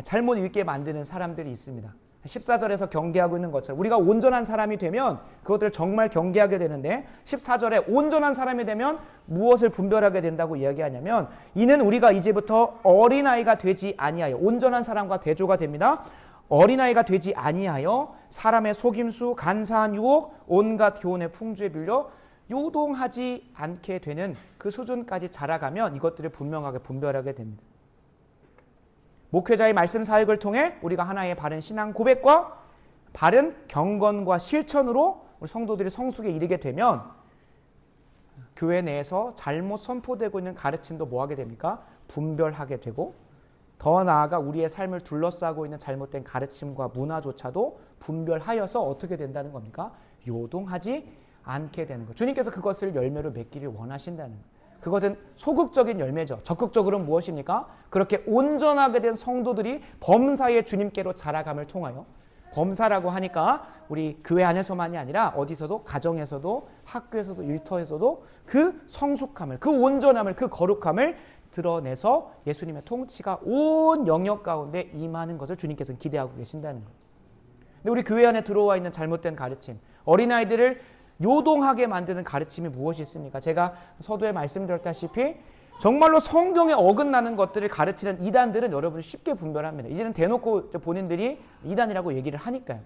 잘못 읽게 만드는 사람들이 있습니다. 14절에서 경계하고 있는 것처럼 우리가 온전한 사람이 되면 그것들을 정말 경계하게 되는데 14절에 온전한 사람이 되면 무엇을 분별하게 된다고 이야기하냐면 이는 우리가 이제부터 어린아이가 되지 아니하여 온전한 사람과 대조가 됩니다. 어린아이가 되지 아니하여 사람의 속임수, 간사한 유혹, 온갖 교훈의 풍조에 빌려 요동하지 않게 되는 그 수준까지 자라가면 이것들을 분명하게 분별하게 됩니다. 목회자의 말씀 사역을 통해 우리가 하나의 바른 신앙 고백과 바른 경건과 실천으로 우리 성도들이 성숙에 이르게 되면 교회 내에서 잘못 선포되고 있는 가르침도 뭐하게 됩니까? 분별하게 되고 더 나아가 우리의 삶을 둘러싸고 있는 잘못된 가르침과 문화조차도 분별하여서 어떻게 된다는 겁니까? 요동하지 않게 되는 것. 주님께서 그것을 열매로 맺기를 원하신다는 것. 그것은 소극적인 열매죠. 적극적으로는 무엇입니까? 그렇게 온전하게 된 성도들이 범사의 주님께로 자라감을 통하여 범사라고 하니까 우리 교회 안에서만이 아니라 어디서도 가정에서도 학교에서도 일터에서도 그 성숙함을 그 온전함을 그 거룩함을 드러내서 예수님의 통치가 온 영역 가운데 임하는 것을 주님께서는 기대하고 계신다는 거예요. 근데 우리 교회 안에 들어와 있는 잘못된 가르침, 어린아이들을 요동하게 만드는 가르침이 무엇이 있습니까? 제가 서두에 말씀드렸다시피 정말로 성경에 어긋나는 것들을 가르치는 이단들은 여러분이 쉽게 분별합니다. 이제는 대놓고 본인들이 이단이라고 얘기를 하니까요.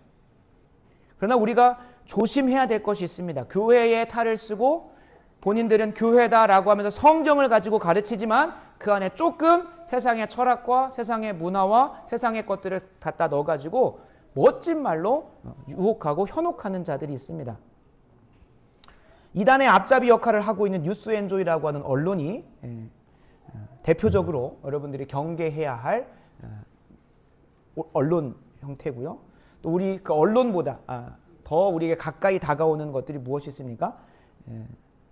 그러나 우리가 조심해야 될 것이 있습니다. 교회의 탈을 쓰고 본인들은 교회다라고 하면서 성경을 가지고 가르치지만 그 안에 조금 세상의 철학과 세상의 문화와 세상의 것들을 갖다 넣어가지고 멋진 말로 유혹하고 현혹하는 자들이 있습니다. 이단의 앞잡이 역할을 하고 있는 뉴스엔조이라고 하는 언론이 대표적으로 여러분들이 경계해야 할 언론 형태고요. 또 우리 그 언론보다 더 우리에게 가까이 다가오는 것들이 무엇이 있습니까?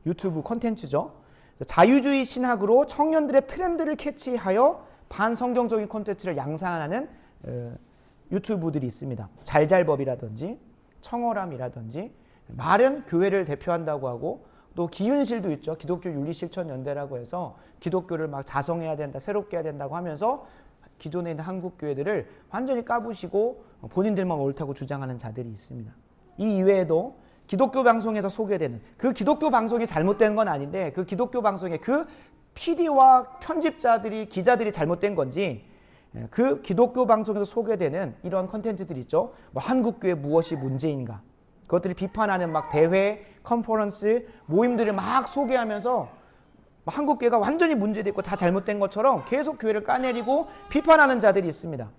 유튜브 콘텐츠죠. 자유주의 신학으로 청년들의 트렌드를 캐치하여 반성경적인 콘텐츠를 양산하는 유튜브들이 있습니다. 잘잘법이라든지 청어람이라든지 말은 교회를 대표한다고 하고 또 기윤실도 있죠. 기독교 윤리실천연대라고 해서 기독교를 막 자성해야 된다, 새롭게 해야 된다고 하면서 기존에 있는 한국 교회들을 완전히 까부시고 본인들만 옳다고 주장하는 자들이 있습니다. 이 이외에도 기독교 방송에서 소개되는 그 기독교 방송이 잘못된 건 아닌데 그 기독교 방송의 그 PD와 편집자들이 기자들이 잘못된 건지 그 기독교 방송에서 소개되는 이런 컨텐츠들이 있죠. 뭐 한국교회 무엇이 문제인가 그것들이 비판하는 막 대회, 컨퍼런스, 모임들을 막 소개하면서 한국교회가 완전히 문제되어 있고 다 잘못된 것처럼 계속 교회를 까내리고 비판하는 자들이 있습니다.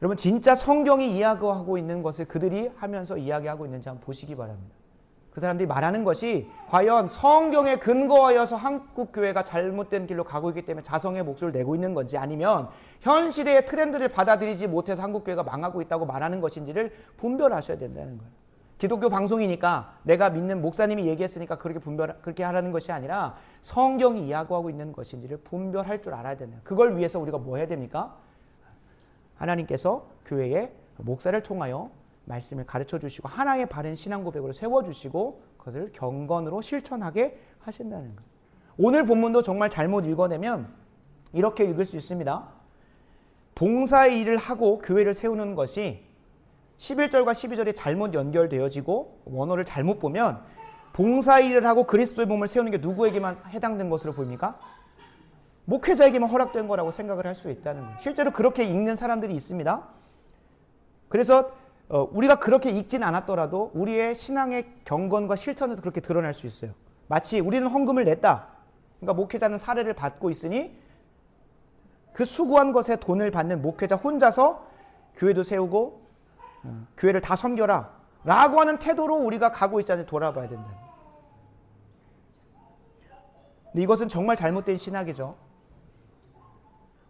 여러분 진짜 성경이 이야기하고 있는 것을 그들이 하면서 이야기하고 있는지 한번 보시기 바랍니다. 그 사람들이 말하는 것이 과연 성경에 근거하여서 한국교회가 잘못된 길로 가고 있기 때문에 자성의 목소리를 내고 있는 건지 아니면 현 시대의 트렌드를 받아들이지 못해서 한국교회가 망하고 있다고 말하는 것인지를 분별하셔야 된다는 거예요. 기독교 방송이니까 내가 믿는 목사님이 얘기했으니까 그렇게 하라는 것이 아니라 성경이 이야기하고 있는 것인지를 분별할 줄 알아야 된다. 그걸 위해서 우리가 뭐 해야 됩니까? 하나님께서 교회에 목사를 통하여 말씀을 가르쳐 주시고 하나의 바른 신앙 고백으로 세워주시고 그것을 경건으로 실천하게 하신다는 거예요. 오늘 본문도 정말 잘못 읽어내면 이렇게 읽을 수 있습니다. 봉사의 일을 하고 교회를 세우는 것이 11절과 12절이 잘못 연결되어지고 원어를 잘못 보면 봉사의 일을 하고 그리스도의 몸을 세우는 게 누구에게만 해당된 것으로 보입니까? 목회자에게만 허락된 거라고 생각을 할 수 있다는 거예요. 실제로 그렇게 읽는 사람들이 있습니다. 그래서 우리가 그렇게 읽진 않았더라도 우리의 신앙의 경건과 실천에서 그렇게 드러날 수 있어요. 마치 우리는 헌금을 냈다. 그러니까 목회자는 사례를 받고 있으니 그 수고한 것에 돈을 받는 목회자 혼자서 교회도 세우고 교회를 다 섬겨라 라고 하는 태도로 우리가 가고 있지 않는지 돌아봐야 된다. 근데 이것은 정말 잘못된 신학이죠.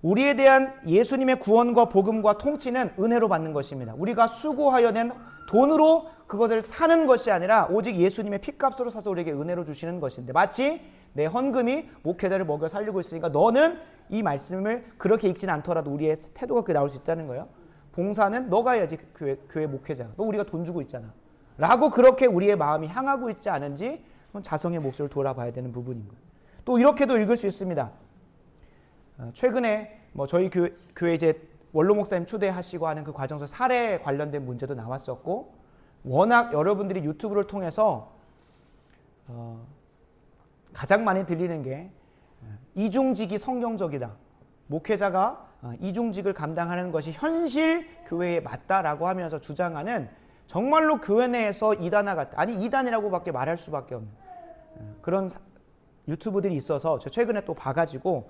우리에 대한 예수님의 구원과 복음과 통치는 은혜로 받는 것입니다. 우리가 수고하여 낸 돈으로 그것을 사는 것이 아니라 오직 예수님의 피값으로 사서 우리에게 은혜로 주시는 것인데 마치 내 헌금이 목회자를 먹여 살리고 있으니까 너는 이 말씀을 그렇게 읽진 않더라도 우리의 태도가 그렇게 나올 수 있다는 거예요. 봉사는 너가 해야지 교회 목회자. 너 우리가 돈 주고 있잖아. 라고 그렇게 우리의 마음이 향하고 있지 않은지 자성의 몫을 돌아봐야 되는 부분인 거예요. 또 이렇게도 읽을 수 있습니다. 최근에 저희 교회 이제 원로 목사님 추대하시고 하는 그 과정에서 사례 관련된 문제도 나왔었고 워낙 여러분들이 유튜브를 통해서 가장 많이 들리는 게 이중직이 성경적이다. 목회자가 이중직을 감당하는 것이 현실 교회에 맞다라고 하면서 주장하는 정말로 교회 내에서 이단화 같다. 아니 이단이라고밖에 말할 수밖에 없는 그런 유튜브들이 있어서 제가 최근에 또 봐가지고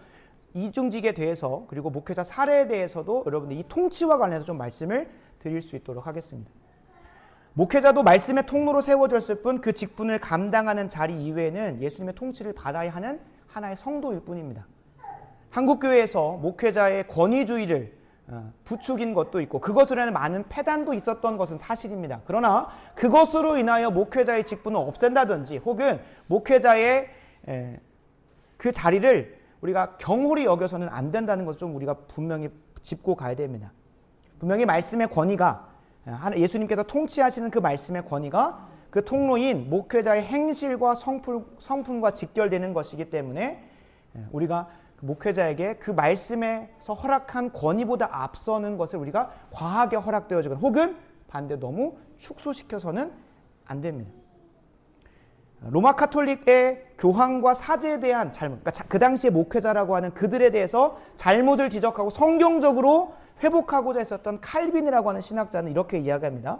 이중직에 대해서 그리고 목회자 사례에 대해서도 여러분들 이 통치와 관련해서 좀 말씀을 드릴 수 있도록 하겠습니다. 목회자도 말씀의 통로로 세워졌을 뿐 그 직분을 감당하는 자리 이외에는 예수님의 통치를 받아야 하는 하나의 성도일 뿐입니다. 한국교회에서 목회자의 권위주의를 부추긴 것도 있고 그것으로 인해 많은 폐단도 있었던 것은 사실입니다. 그러나 그것으로 인하여 목회자의 직분을 없앤다든지 혹은 목회자의 그 자리를 우리가 경홀히 여겨서는 안 된다는 것을 좀 우리가 분명히 짚고 가야 됩니다. 분명히 말씀의 권위가 예수님께서 통치하시는 그 말씀의 권위가 그 통로인 목회자의 행실과 성품과 직결되는 것이기 때문에 우리가 목회자에게 그 말씀에서 허락한 권위보다 앞서는 것을 우리가 과하게 허락되어지거나 혹은 반대로 너무 축소시켜서는 안 됩니다. 로마 카톨릭의 교황과 사제에 대한 잘못, 그러니까 그 당시에 목회자라고 하는 그들에 대해서 잘못을 지적하고 성경적으로 회복하고자 했었던 칼빈이라고 하는 신학자는 이렇게 이야기합니다.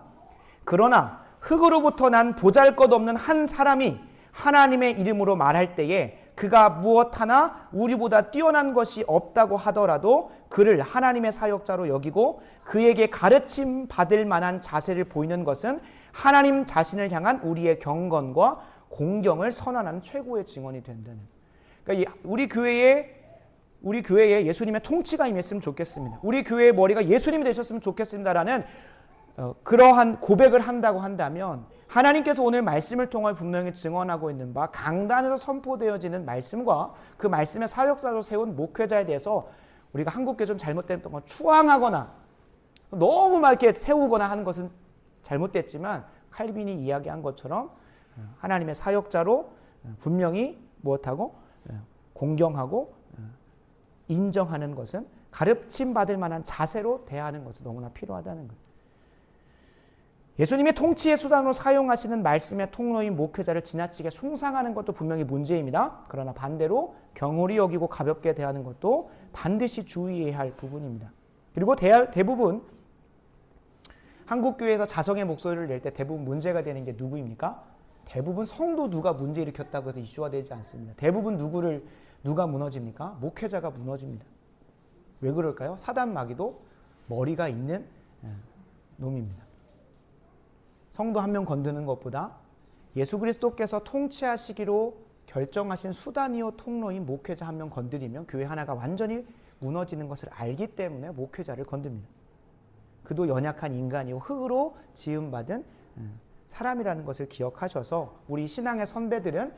그러나 흙으로부터 난 보잘것없는 한 사람이 하나님의 이름으로 말할 때에 그가 무엇 하나 우리보다 뛰어난 것이 없다고 하더라도 그를 하나님의 사역자로 여기고 그에게 가르침 받을 만한 자세를 보이는 것은 하나님 자신을 향한 우리의 경건과 공경을 선언하는 최고의 증언이 된다는. 그러니까 우리 교회에 예수님의 통치가 임했으면 좋겠습니다. 우리 교회의 머리가 예수님이 되셨으면 좋겠습니다라는 그러한 고백을 한다고 한다면 하나님께서 오늘 말씀을 통해 분명히 증언하고 있는 바 강단에서 선포되어지는 말씀과 그 말씀의 사역사로 세운 목회자에 대해서 우리가 한국교회 좀 잘못됐던 건 추앙하거나 너무 막 이렇게 세우거나 하는 것은 잘못됐지만 칼빈이 이야기한 것처럼 하나님의 사역자로 분명히 무엇하고 공경하고 인정하는 것은 가르침 받을 만한 자세로 대하는 것은 너무나 필요하다는 거예요. 예수님의 통치의 수단으로 사용하시는 말씀의 통로인 목회자를 지나치게 숭상하는 것도 분명히 문제입니다. 그러나 반대로 경홀히 여기고 가볍게 대하는 것도 반드시 주의해야 할 부분입니다. 그리고 대부분 한국교회에서 자성의 목소리를 낼 때 대부분 문제가 되는 게 누구입니까? 대부분 성도 누가 문제 일으켰다고 해서 이슈화 되지 않습니다. 대부분 누가 무너집니까? 목회자가 무너집니다. 왜 그럴까요? 사단 마귀도 머리가 있는 놈입니다. 성도 한 명 건드는 것보다 예수 그리스도께서 통치하시기로 결정하신 수단이요 통로인 목회자 한 명 건드리면 교회 하나가 완전히 무너지는 것을 알기 때문에 목회자를 건듭니다. 그도 연약한 인간이요 흙으로 지음받은 사람이라는 것을 기억하셔서 우리 신앙의 선배들은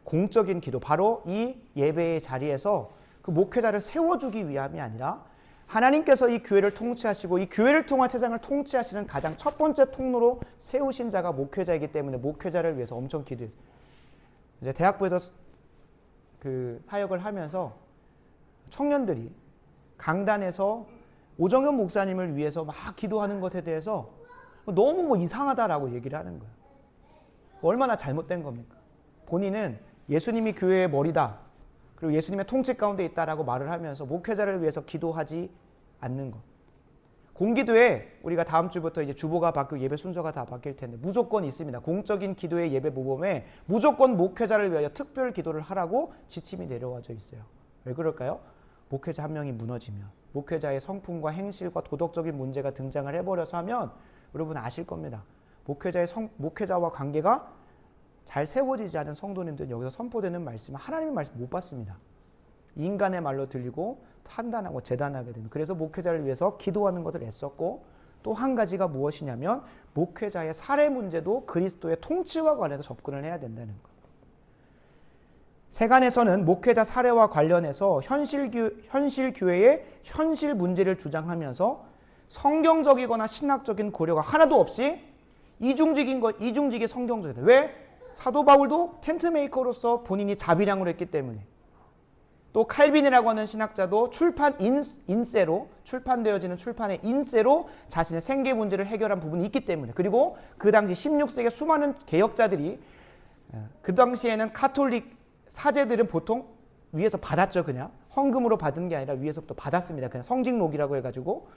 공적인 기도, 바로 이 예배의 자리에서 그 목회자를 세워주기 위함이 아니라 하나님께서 이 교회를 통치하시고 이 교회를 통한 세상을 통치하시는 가장 첫 번째 통로로 세우신 자가 목회자이기 때문에 목회자를 위해서 엄청 기도했어요. 이제 대학부에서 그 사역을 하면서 청년들이 강단에서 오정현 목사님을 위해서 막 기도하는 것에 대해서 너무 뭐 이상하다라고 얘기를 하는 거예요. 얼마나 잘못된 겁니까? 본인은 예수님이 교회의 머리다, 그리고 예수님의 통치 가운데 있다라고 말을 하면서 목회자를 위해서 기도하지 않는 것. 공기도에 우리가 다음 주부터 이제 주보가 바뀌고 예배 순서가 다 바뀔 텐데 무조건 있습니다. 공적인 기도의 예배 모범에 무조건 목회자를 위하여 특별 기도를 하라고 지침이 내려와져 있어요. 왜 그럴까요? 목회자 한 명이 무너지면, 목회자의 성품과 행실과 도덕적인 문제가 등장을 해버려서 하면 여러분 아실 겁니다. 목회자와 관계가 잘 세워지지 않은 성도님들은 여기서 선포되는 말씀은 하나님의 말씀 못 받습니다. 인간의 말로 들리고 판단하고 재단하게 되는. 그래서 목회자를 위해서 기도하는 것을 애썼고, 또 한 가지가 무엇이냐면 목회자의 살해 문제도 그리스도의 통치와 관련해서 접근을 해야 된다는 것. 세간에서는 목회자 살해와 관련해서 현실 교회의 현실 문제를 주장하면서 성경적이거나 신학적인 고려가 하나도 없이 이중직이 성경적이다. 왜? 사도 바울도 텐트 메이커로서 본인이 자비량으로 했기 때문에, 또 칼빈이라고 하는 신학자도 출판되어지는 출판의 인세로 자신의 생계 문제를 해결한 부분이 있기 때문에, 그리고 그 당시 16세기 수많은 개혁자들이, 그 당시에는 카톨릭 사제들은 보통 위에서 받았죠. 그냥 헌금으로 받은 게 아니라 위에서부터 받았습니다. 그냥 성직록이라고 해가지고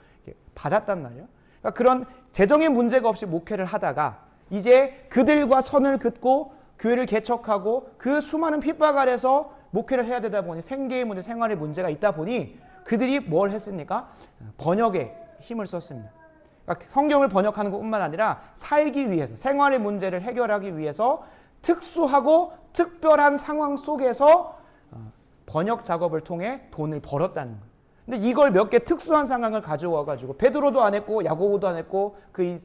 받았단 말이에요. 그러니까 그런 재정의 문제가 없이 목회를 하다가 이제 그들과 선을 긋고 교회를 개척하고 그 수많은 핍박 아래서 목회를 해야 되다 보니 생계의 문제, 생활의 문제가 있다 보니 그들이 뭘 했습니까? 번역에 힘을 썼습니다. 그러니까 성경을 번역하는 것뿐만 아니라 살기 위해서, 생활의 문제를 해결하기 위해서 특수하고 특별한 상황 속에서 번역 작업을 통해 돈을 벌었다는 거예요. 근데 이걸 몇 개 특수한 상황을 가져와가지고 베드로도 안 했고 야고보도 안 했고 그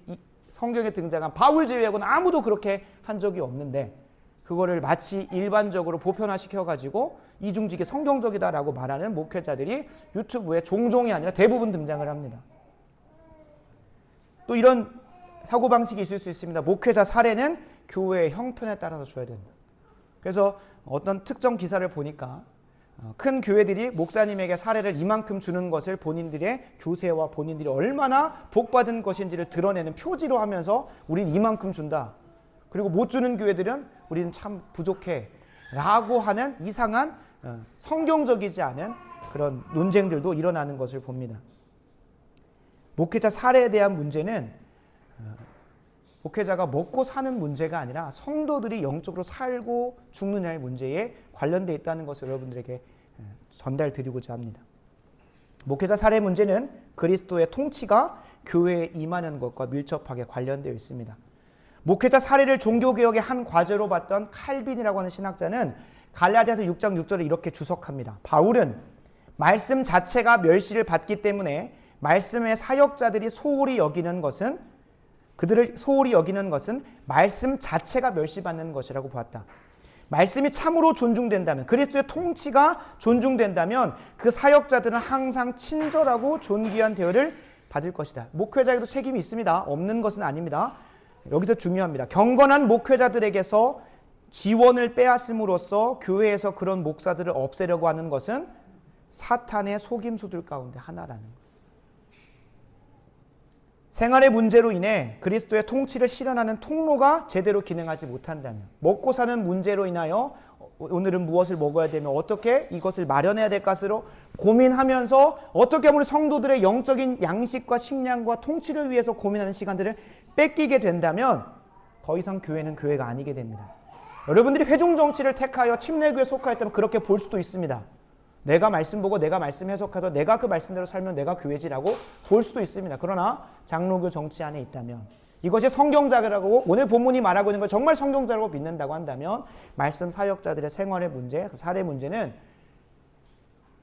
성경에 등장한 바울 제외하고는 아무도 그렇게 한 적이 없는데, 그거를 마치 일반적으로 보편화시켜가지고 이중직이 성경적이다라고 말하는 목회자들이 유튜브에 종종이 아니라 대부분 등장을 합니다. 또 이런 사고방식이 있을 수 있습니다. 목회자 살해는 교회의 형편에 따라서 줘야 된다. 그래서 어떤 특정 기사를 보니까 큰 교회들이 목사님에게 사례를 이만큼 주는 것을 본인들의 교세와 본인들이 얼마나 복받은 것인지를 드러내는 표지로 하면서 우린 이만큼 준다. 그리고 못 주는 교회들은 우리는 참 부족해 라고 하는 이상한 성경적이지 않은 그런 논쟁들도 일어나는 것을 봅니다. 목회자 사례에 대한 문제는 목회자가 먹고 사는 문제가 아니라 성도들이 영적으로 살고 죽느냐의 문제에 관련되어 있다는 것을 여러분들에게 전달드리고자 합니다. 목회자 살해 문제는 그리스도의 통치가 교회에 임하는 것과 밀접하게 관련되어 있습니다. 목회자 살해를 종교개혁의 한 과제로 봤던 칼빈이라고 하는 신학자는 갈라디아서 6장 6절에 이렇게 주석합니다. 바울은 말씀 자체가 멸시를 받기 때문에 말씀의 사역자들이 소홀히 여기는 것은, 그들을 소홀히 여기는 것은 말씀 자체가 멸시받는 것이라고 보았다. 말씀이 참으로 존중된다면, 그리스도의 통치가 존중된다면 그 사역자들은 항상 친절하고 존귀한 대우를 받을 것이다. 목회자에게도 책임이 있습니다. 없는 것은 아닙니다. 여기서 중요합니다. 경건한 목회자들에게서 지원을 빼앗음으로써 교회에서 그런 목사들을 없애려고 하는 것은 사탄의 속임수들 가운데 하나라는 것. 생활의 문제로 인해 그리스도의 통치를 실현하는 통로가 제대로 기능하지 못한다면, 먹고 사는 문제로 인하여 오늘은 무엇을 먹어야 되며 어떻게 이것을 마련해야 될 것으로 고민하면서 어떻게 하면 성도들의 영적인 양식과 식량과 통치를 위해서 고민하는 시간들을 뺏기게 된다면 더 이상 교회는 교회가 아니게 됩니다. 여러분들이 회중정치를 택하여 침례교에 속하였다면 그렇게 볼 수도 있습니다. 내가 말씀 보고 내가 말씀 해석하다 내가 그 말씀대로 살면 내가 교회지라고 볼 수도 있습니다. 그러나 장로교 정치 안에 있다면, 이것이 성경자라고 오늘 본문이 말하고 있는 걸 정말 성경자라고 믿는다고 한다면 말씀 사역자들의 생활의 문제, 살해 문제는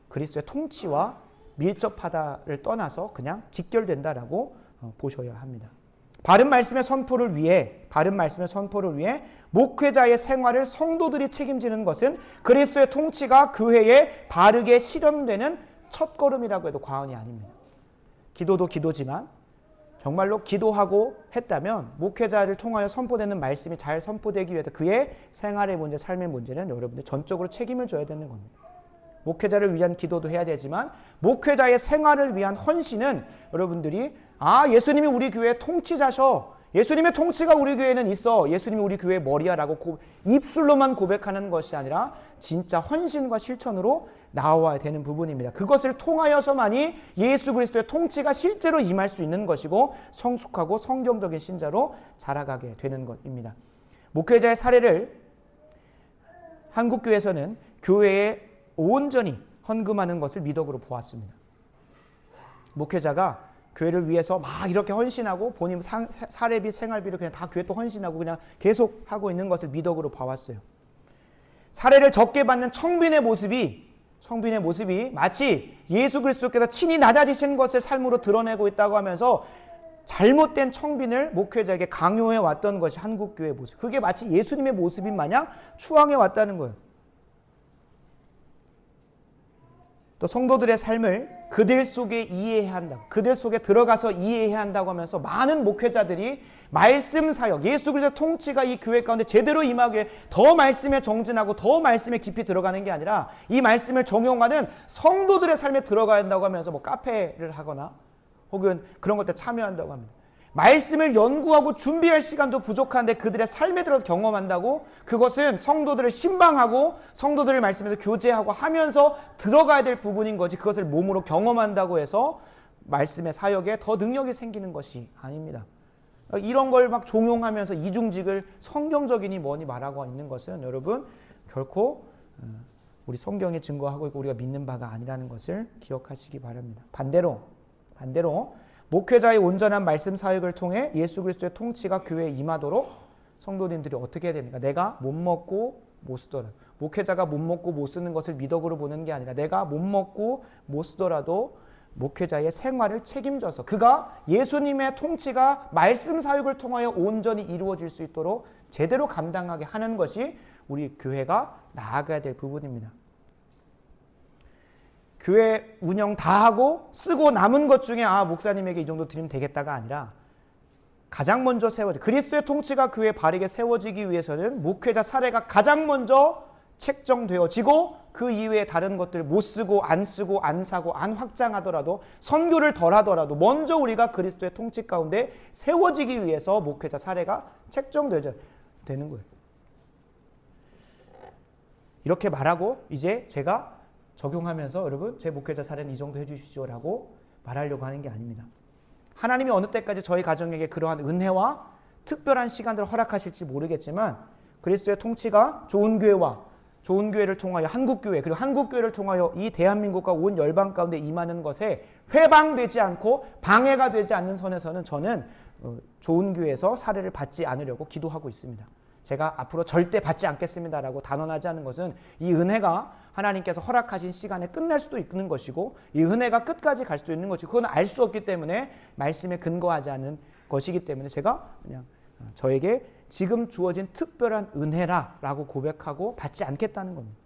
그리스도의 통치와 밀접하다를 떠나서 그냥 직결된다라고 보셔야 합니다. 바른 말씀의 선포를 위해 목회자의 생활을 성도들이 책임지는 것은 그리스도의 통치가 교회에 바르게 실현되는 첫걸음이라고 해도 과언이 아닙니다. 기도도 기도지만 정말로 기도하고 했다면 목회자를 통하여 선포되는 말씀이 잘 선포되기 위해서 그의 생활의 문제, 삶의 문제는 여러분들 전적으로 책임을 져야 되는 겁니다. 목회자를 위한 기도도 해야 되지만 목회자의 생활을 위한 헌신은 여러분들이 예수님이 우리 교회의 통치자셔, 예수님의 통치가 우리 교회에는 있어, 예수님이 우리 교회의 머리야 라고 입술로만 고백하는 것이 아니라 진짜 헌신과 실천으로 나와야 되는 부분입니다. 그것을 통하여서만이 예수 그리스도의 통치가 실제로 임할 수 있는 것이고 성숙하고 성경적인 신자로 자라가게 되는 것입니다. 목회자의 사례를 한국교회에서는 교회에 온전히 헌금하는 것을 미덕으로 보았습니다. 목회자가 교회를 위해서 막 이렇게 헌신하고 본인 사례비, 생활비를 그냥 다 교회 또 헌신하고 그냥 계속 하고 있는 것을 미덕으로 봐왔어요. 사례를 적게 받는 청빈의 모습이 마치 예수 그리스도께서 친히 낮아지신 것을 삶으로 드러내고 있다고 하면서 잘못된 청빈을 목회자에게 강요해 왔던 것이 한국교회의 모습. 그게 마치 예수님의 모습인 마냥 추앙해 왔다는 거예요. 또 성도들의 삶을 그들 속에 이해해야 한다. 그들 속에 들어가서 이해해야 한다고 하면서 많은 목회자들이 말씀 사역, 예수 그리스도의 통치가 이 교회 가운데 제대로 임하기 위해 더 말씀에 정진하고 더 말씀에 깊이 들어가는 게 아니라 이 말씀을 적용하는 성도들의 삶에 들어가야 한다고 하면서 카페를 하거나 혹은 그런 것들 참여한다고 합니다. 말씀을 연구하고 준비할 시간도 부족한데 그들의 삶에 들어서 경험한다고 그것은 성도들을 신방하고 성도들을 말씀에서 교제하고 하면서 들어가야 될 부분인 거지 그것을 몸으로 경험한다고 해서 말씀의 사역에 더 능력이 생기는 것이 아닙니다. 이런 걸 막 종용하면서 이중직을 성경적이니 뭐니 말하고 있는 것은 여러분 결코 우리 성경이 증거하고 있고 우리가 믿는 바가 아니라는 것을 기억하시기 바랍니다. 반대로 목회자의 온전한 말씀 사역을 통해 예수 그리스도의 통치가 교회에 임하도록 성도님들이 어떻게 해야 됩니까? 내가 못 먹고 못 쓰더라도 목회자가 못 먹고 못 쓰는 것을 미덕으로 보는 게 아니라 내가 못 먹고 못 쓰더라도 목회자의 생활을 책임져서 그가 예수님의 통치가 말씀 사역을 통하여 온전히 이루어질 수 있도록 제대로 감당하게 하는 것이 우리 교회가 나아가야 될 부분입니다. 교회 운영 다 하고 쓰고 남은 것 중에 목사님에게 이 정도 드리면 되겠다가 아니라 가장 먼저 그리스도의 통치가 교회에 바르게 세워지기 위해서는 목회자 사례가 가장 먼저 책정되어지고 그 이외에 다른 것들 못 쓰고 안 사고 안 확장하더라도 선교를 덜 하더라도 먼저 우리가 그리스도의 통치 가운데 세워지기 위해서 목회자 사례가 책정되어야 되는 거예요. 이렇게 말하고 이제 제가 적용하면서 여러분 제 목회자 사례는 이 정도 해주십시오라고 말하려고 하는 게 아닙니다. 하나님이 어느 때까지 저희 가정에게 그러한 은혜와 특별한 시간들을 허락하실지 모르겠지만 그리스도의 통치가 좋은 교회를 통하여 한국교회 그리고 한국교회를 통하여 이 대한민국과 온 열방 가운데 임하는 것에 회방되지 않고 방해가 되지 않는 선에서는 저는 좋은 교회에서 사례를 받지 않으려고 기도하고 있습니다. 제가 앞으로 절대 받지 않겠습니다라고 단언하지 않는 것은 이 은혜가 하나님께서 허락하신 시간에 끝날 수도 있는 것이고 이 은혜가 끝까지 갈 수도 있는 것이고 그건 알 수 없기 때문에 말씀에 근거하지 않은 것이기 때문에 제가 그냥 저에게 지금 주어진 특별한 은혜라고 고백하고 받지 않겠다는 겁니다.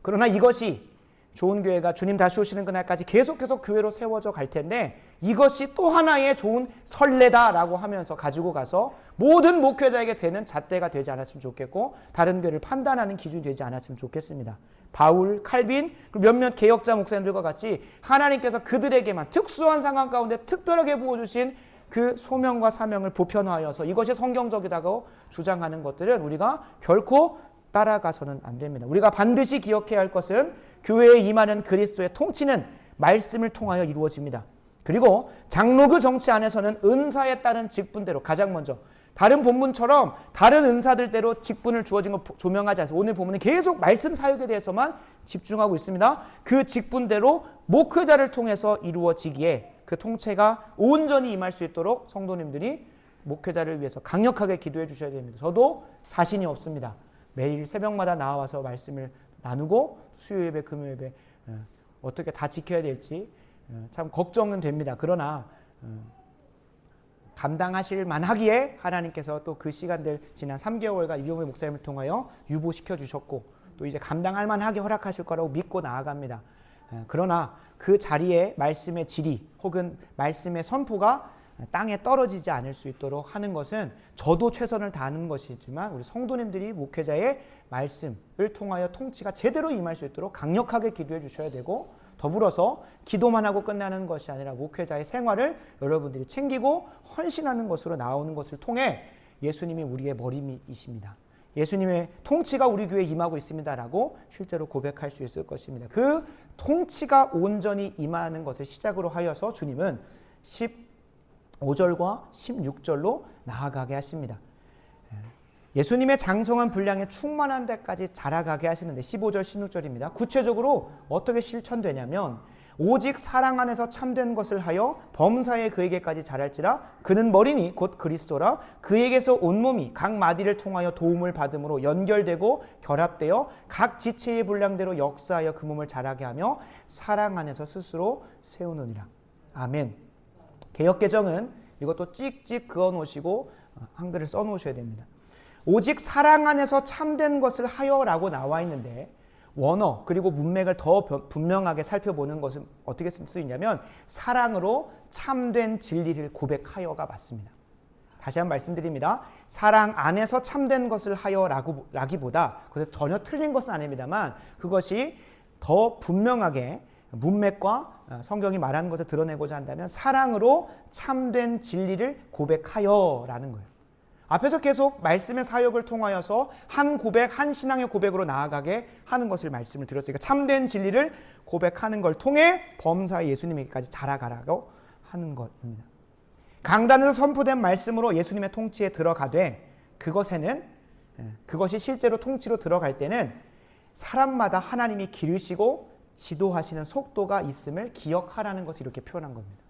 그러나 이것이 좋은 교회가 주님 다시 오시는 그날까지 계속해서 교회로 세워져 갈 텐데 이것이 또 하나의 좋은 선례다라고 하면서 가지고 가서 모든 목회자에게 되는 잣대가 되지 않았으면 좋겠고 다른 교회를 판단하는 기준이 되지 않았으면 좋겠습니다. 바울, 칼빈, 몇몇 개혁자 목사님들과 같이 하나님께서 그들에게만 특수한 상황 가운데 특별하게 부어주신 그 소명과 사명을 보편화하여서 이것이 성경적이다고 주장하는 것들은 우리가 결코 따라가서는 안 됩니다. 우리가 반드시 기억해야 할 것은 교회에 임하는 그리스도의 통치는 말씀을 통하여 이루어집니다. 그리고 장로교 정치 안에서는 은사에 따른 직분대로 가장 먼저 다른 본문처럼 다른 은사들대로 직분을 주어진 걸 조명하지 않습니다. 오늘 본문은 계속 말씀 사역에 대해서만 집중하고 있습니다. 그 직분대로 목회자를 통해서 이루어지기에 그 통치가 온전히 임할 수 있도록 성도님들이 목회자를 위해서 강력하게 기도해 주셔야 됩니다. 저도 자신이 없습니다. 매일 새벽마다 나와서 말씀을 나누고 수요 예배, 금요 예배 어떻게 다 지켜야 될지 참 걱정은 됩니다. 그러나 감당하실 만하기에 하나님께서 또 그 시간들 지난 3개월간 이병배 목사님을 통하여 유보시켜 주셨고 또 이제 감당할 만하게 허락하실 거라고 믿고 나아갑니다. 그러나 그 자리에 말씀의 질이 혹은 말씀의 선포가 땅에 떨어지지 않을 수 있도록 하는 것은 저도 최선을 다하는 것이지만 우리 성도님들이 목회자의 말씀을 통하여 통치가 제대로 임할 수 있도록 강력하게 기도해 주셔야 되고, 더불어서 기도만 하고 끝나는 것이 아니라 목회자의 생활을 여러분들이 챙기고 헌신하는 것으로 나오는 것을 통해 예수님이 우리의 머리이십니다. 예수님의 통치가 우리 교회에 임하고 있습니다라고 실제로 고백할 수 있을 것입니다. 그 통치가 온전히 임하는 것을 시작으로 하여서 주님은 15절과 16절로 나아가게 하십니다. 예수님의 장성한 분량에 충만한 데까지 자라가게 하시는데 15절 16절입니다. 구체적으로 어떻게 실천되냐면 오직 사랑 안에서 참된 것을 하여 범사에 그에게까지 자랄지라 그는 머리니 곧 그리스도라 그에게서 온몸이 각 마디를 통하여 도움을 받음으로 연결되고 결합되어 각 지체의 분량대로 역사하여 그 몸을 자라게 하며 사랑 안에서 스스로 세우느니라. 아멘. 개역개정은 이것도 찍찍 그어놓으시고 한글을 써놓으셔야 됩니다. 오직 사랑 안에서 참된 것을 하여라고 나와 있는데 원어 그리고 문맥을 더 분명하게 살펴보는 것은 어떻게 쓸 수 있냐면 사랑으로 참된 진리를 고백하여가 맞습니다. 다시 한번 말씀드립니다. 사랑 안에서 참된 것을 하여라기보다 그것은 전혀 틀린 것은 아닙니다만 그것이 더 분명하게 문맥과 성경이 말하는 것을 드러내고자 한다면 사랑으로 참된 진리를 고백하여라는 거예요. 앞에서 계속 말씀의 사역을 통하여서 한 고백, 한 신앙의 고백으로 나아가게 하는 것을 말씀을 드렸으니까 참된 진리를 고백하는 걸 통해 범사의 예수님에게까지 자라가라고 하는 것입니다. 강단에서 선포된 말씀으로 예수님의 통치에 들어가되 그것이 실제로 통치로 들어갈 때는 사람마다 하나님이 기르시고 지도하시는 속도가 있음을 기억하라는 것을 이렇게 표현한 겁니다.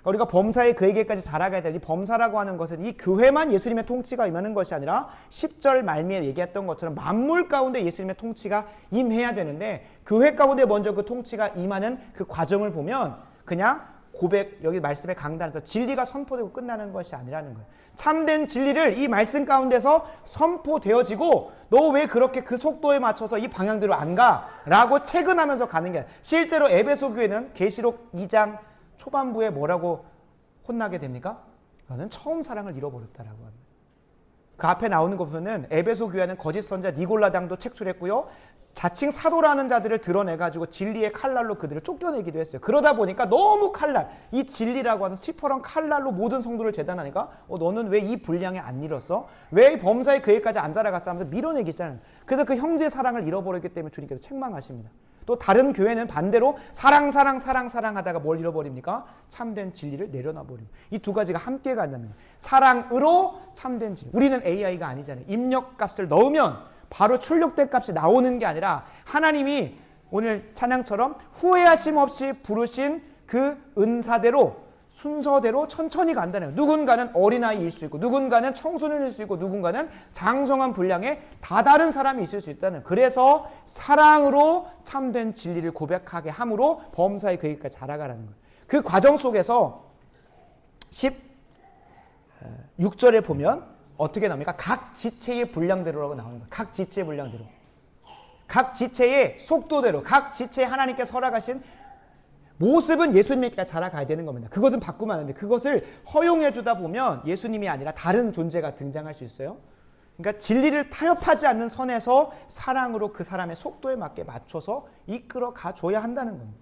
우리가 범사에 그에게까지 자라가야 될 이 범사라고 하는 것은 이 교회만 예수님의 통치가 임하는 것이 아니라 10절 말미에 얘기했던 것처럼 만물 가운데 예수님의 통치가 임해야 되는데 교회 가운데 먼저 그 통치가 임하는 그 과정을 보면 그냥 고백, 여기 말씀의 강단에서 진리가 선포되고 끝나는 것이 아니라는 거예요. 참된 진리를 이 말씀 가운데서 선포되어지고 너 왜 그렇게 그 속도에 맞춰서 이 방향대로 안 가? 라고 체근하면서 가는 게 아니라 실제로 에베소 교회는 계시록 2장 초반부에 뭐라고 혼나게 됩니까? 너는 처음 사랑을 잃어버렸다라고 합니다. 그 앞에 나오는 거 보면은 에베소 교회는 거짓 선자 니골라당도 책출했고요. 자칭 사도라는 자들을 드러내가지고 진리의 칼날로 그들을 쫓겨내기도 했어요. 그러다 보니까 너무 칼날, 이 진리라고 하는 시퍼런 칼날로 모든 성도를 재단하니까 너는 왜 이 분량에 안 잃었어? 왜 범사에 그에까지 안 자라갔어? 하면서 밀어내기 시작하는 거예요. 그래서 그 형제 사랑을 잃어버렸기 때문에 주님께서 책망하십니다. 또 다른 교회는 반대로 사랑하다가 뭘 잃어버립니까? 참된 진리를 내려놔버립니다. 이 두 가지가 함께 간다는 거예요. 사랑으로 참된 진리. 우리는 AI가 아니잖아요. 입력값을 넣으면 바로 출력된 값이 나오는 게 아니라 하나님이 오늘 찬양처럼 후회하심 없이 부르신 그 은사대로 순서대로 천천히 간다는 거예요. 누군가는 어린아이일 수 있고 누군가는 청소년일 수 있고 누군가는 장성한 분량의 다다른 사람이 있을 수 있다는 거예요. 그래서 사랑으로 참된 진리를 고백하게 함으로 범사에 그에게까지 자라가라는 거예요. 그 과정 속에서 16절에 보면 어떻게 나옵니까? 각 지체의 분량대로라고 나오는 거예요. 각 지체의 분량대로. 각 지체의 속도대로 각 지체에 하나님께서 허락하신 모습은 예수님에게 자라가야 되는 겁니다. 그것은 바꾸면 안 되는데 그것을 허용해 주다 보면 예수님이 아니라 다른 존재가 등장할 수 있어요. 그러니까 진리를 타협하지 않는 선에서 사랑으로 그 사람의 속도에 맞게 맞춰서 이끌어 가줘야 한다는 겁니다.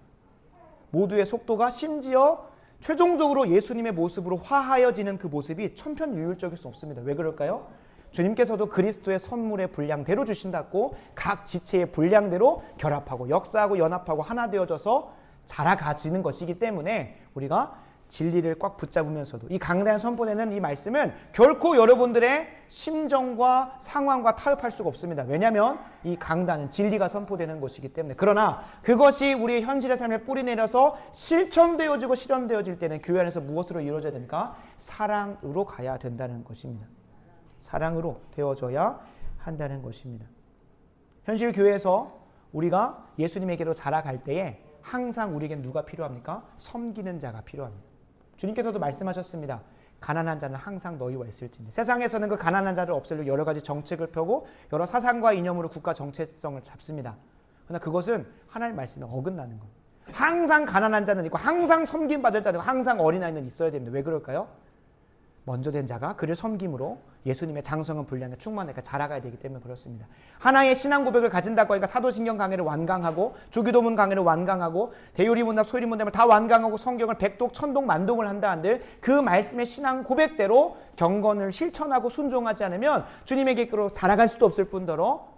모두의 속도가 심지어 최종적으로 예수님의 모습으로 화하여지는 그 모습이 천편일률적일 수 없습니다. 왜 그럴까요? 주님께서도 그리스도의 선물의 분량대로 주신다고 각 지체의 분량대로 결합하고 역사하고 연합하고 하나 되어져서 자라가지는 것이기 때문에 우리가 진리를 꽉 붙잡으면서도 이 강단에 선포되는 이 말씀은 결코 여러분들의 심정과 상황과 타협할 수가 없습니다. 왜냐하면 이 강단은 진리가 선포되는 것이기 때문에. 그러나 그것이 우리의 현실의 삶에 뿌리내려서 실천되어지고 실현되어질 때는 교회 안에서 무엇으로 이루어져야 됩니까? 사랑으로 가야 된다는 것입니다. 사랑으로 되어져야 한다는 것입니다. 현실 교회에서 우리가 예수님에게로 자라갈 때에 항상 우리에겐 누가 필요합니까? 섬기는 자가 필요합니다. 주님께서도 말씀하셨습니다. 가난한 자는 항상 너희와 있을지니. 세상에서는 그 가난한 자를 없애려고 여러 가지 정책을 펴고 여러 사상과 이념으로 국가 정체성을 잡습니다. 그러나 그것은 하나님의 말씀에 어긋나는 거예요. 항상 가난한 자는 있고 항상 섬김받을 자는 있고 항상 어린아이는 있어야 됩니다. 왜 그럴까요? 먼저 된 자가 그를 섬김으로 예수님의 장성한 분량에 충만하게 자라가야 되기 때문에 그렇습니다. 하나의 신앙 고백을 가진다고 하니까 사도신경 강해를 완강하고 주기도문 강해를 완강하고 대요리문답 소리문답을 다 완강하고 성경을 백독 천독 만독을 한다 한들 그 말씀의 신앙 고백대로 경건을 실천하고 순종하지 않으면 주님의 객으로 자라갈 수도 없을 뿐더러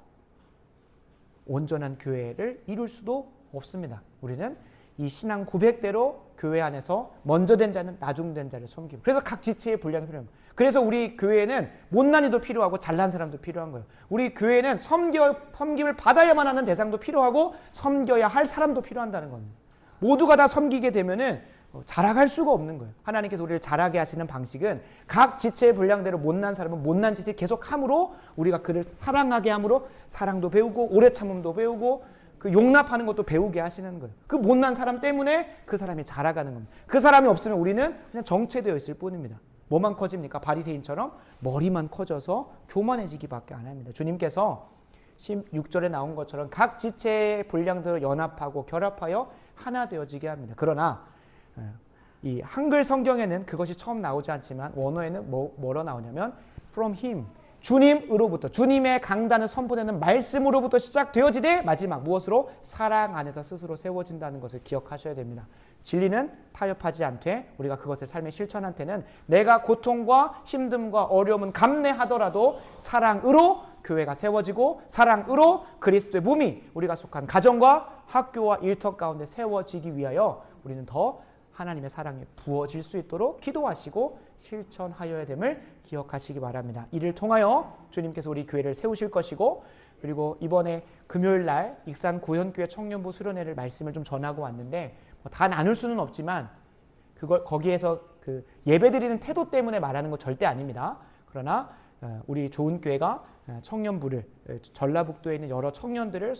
온전한 교회를 이룰 수도 없습니다. 우리는 이 신앙 고백대로 교회 안에서 먼저 된 자는 나중된 자를 섬기고, 그래서 각 지체의 분량이 필요합니다. 그래서 우리 교회는 못난이도 필요하고 잘난 사람도 필요한 거예요. 우리 교회는 섬김을 받아야만 하는 대상도 필요하고 섬겨야 할 사람도 필요한다는 겁니다. 모두가 다 섬기게 되면은 자라갈 수가 없는 거예요. 하나님께서 우리를 자라게 하시는 방식은 각 지체의 분량대로 못난 사람은 못난 짓을 계속 함으로 우리가 그를 사랑하게 함으로 사랑도 배우고 오래 참음도 배우고 그 용납하는 것도 배우게 하시는 거예요. 그 못난 사람 때문에 그 사람이 자라가는 겁니다. 그 사람이 없으면 우리는 그냥 정체되어 있을 뿐입니다. 뭐만 커집니까? 바리새인처럼 머리만 커져서 교만해지기밖에 안 합니다. 주님께서 16절에 나온 것처럼 각 지체의 분량들을 연합하고 결합하여 하나 되어지게 합니다. 그러나 이 한글 성경에는 그것이 처음 나오지 않지만 원어에는 뭐로 나오냐면 from him, 주님으로부터, 주님의 강단을 선포되는 말씀으로부터 시작되어지되 마지막 무엇으로? 사랑 안에서 스스로 세워진다는 것을 기억하셔야 됩니다. 진리는 타협하지 않되 우리가 그것을 삶의 실천한테는 내가 고통과 힘듦과 어려움은 감내하더라도 사랑으로 교회가 세워지고 사랑으로 그리스도의 몸이 우리가 속한 가정과 학교와 일터 가운데 세워지기 위하여 우리는 더 하나님의 사랑이 부어질 수 있도록 기도하시고 실천하여야 됨을 기억하시기 바랍니다. 이를 통하여 주님께서 우리 교회를 세우실 것이고, 그리고 이번에 금요일날 익산 고현교회 청년부 수련회를 말씀을 좀 전하고 왔는데 다 나눌 수는 없지만 그걸 거기에서 그 예배드리는 태도 때문에 말하는 건 절대 아닙니다. 그러나 우리 좋은 교회가 청년부를 전라북도에 있는 여러 청년들을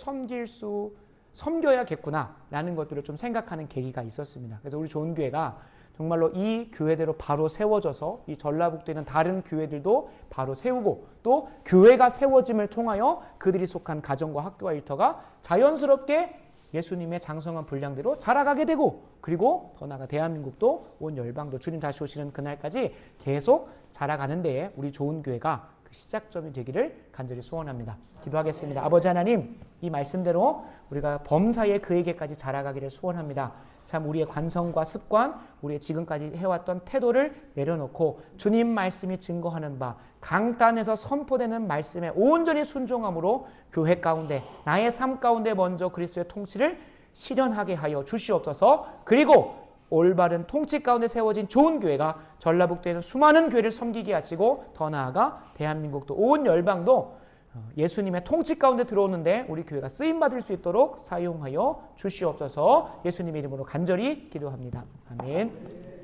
섬겨야겠구나라는 것들을 좀 생각하는 계기가 있었습니다. 그래서 우리 좋은 교회가 정말로 이 교회대로 바로 세워져서 이 전라북도에 있는 다른 교회들도 바로 세우고 또 교회가 세워짐을 통하여 그들이 속한 가정과 학교와 일터가 자연스럽게 예수님의 장성한 분량대로 자라가게 되고, 그리고 더 나아가 대한민국도 온 열방도 주님 다시 오시는 그날까지 계속 자라가는 데에 우리 좋은 교회가 그 시작점이 되기를 간절히 소원합니다. 기도하겠습니다. 아버지 하나님, 이 말씀대로 우리가 범사에 그에게까지 자라가기를 소원합니다. 참 우리의 관성과 습관, 우리의 지금까지 해왔던 태도를 내려놓고 주님 말씀이 증거하는 바 강단에서 선포되는 말씀에 온전히 순종함으로 교회 가운데 나의 삶 가운데 먼저 그리스도의 통치를 실현하게 하여 주시옵소서. 그리고 올바른 통치 가운데 세워진 좋은 교회가 전라북도에 있는 수많은 교회를 섬기게 하시고 더 나아가 대한민국도 온 열방도 예수님의 통치 가운데 들어오는데 우리 교회가 쓰임받을 수 있도록 사용하여 주시옵소서. 예수님의 이름으로 간절히 기도합니다. 아멘.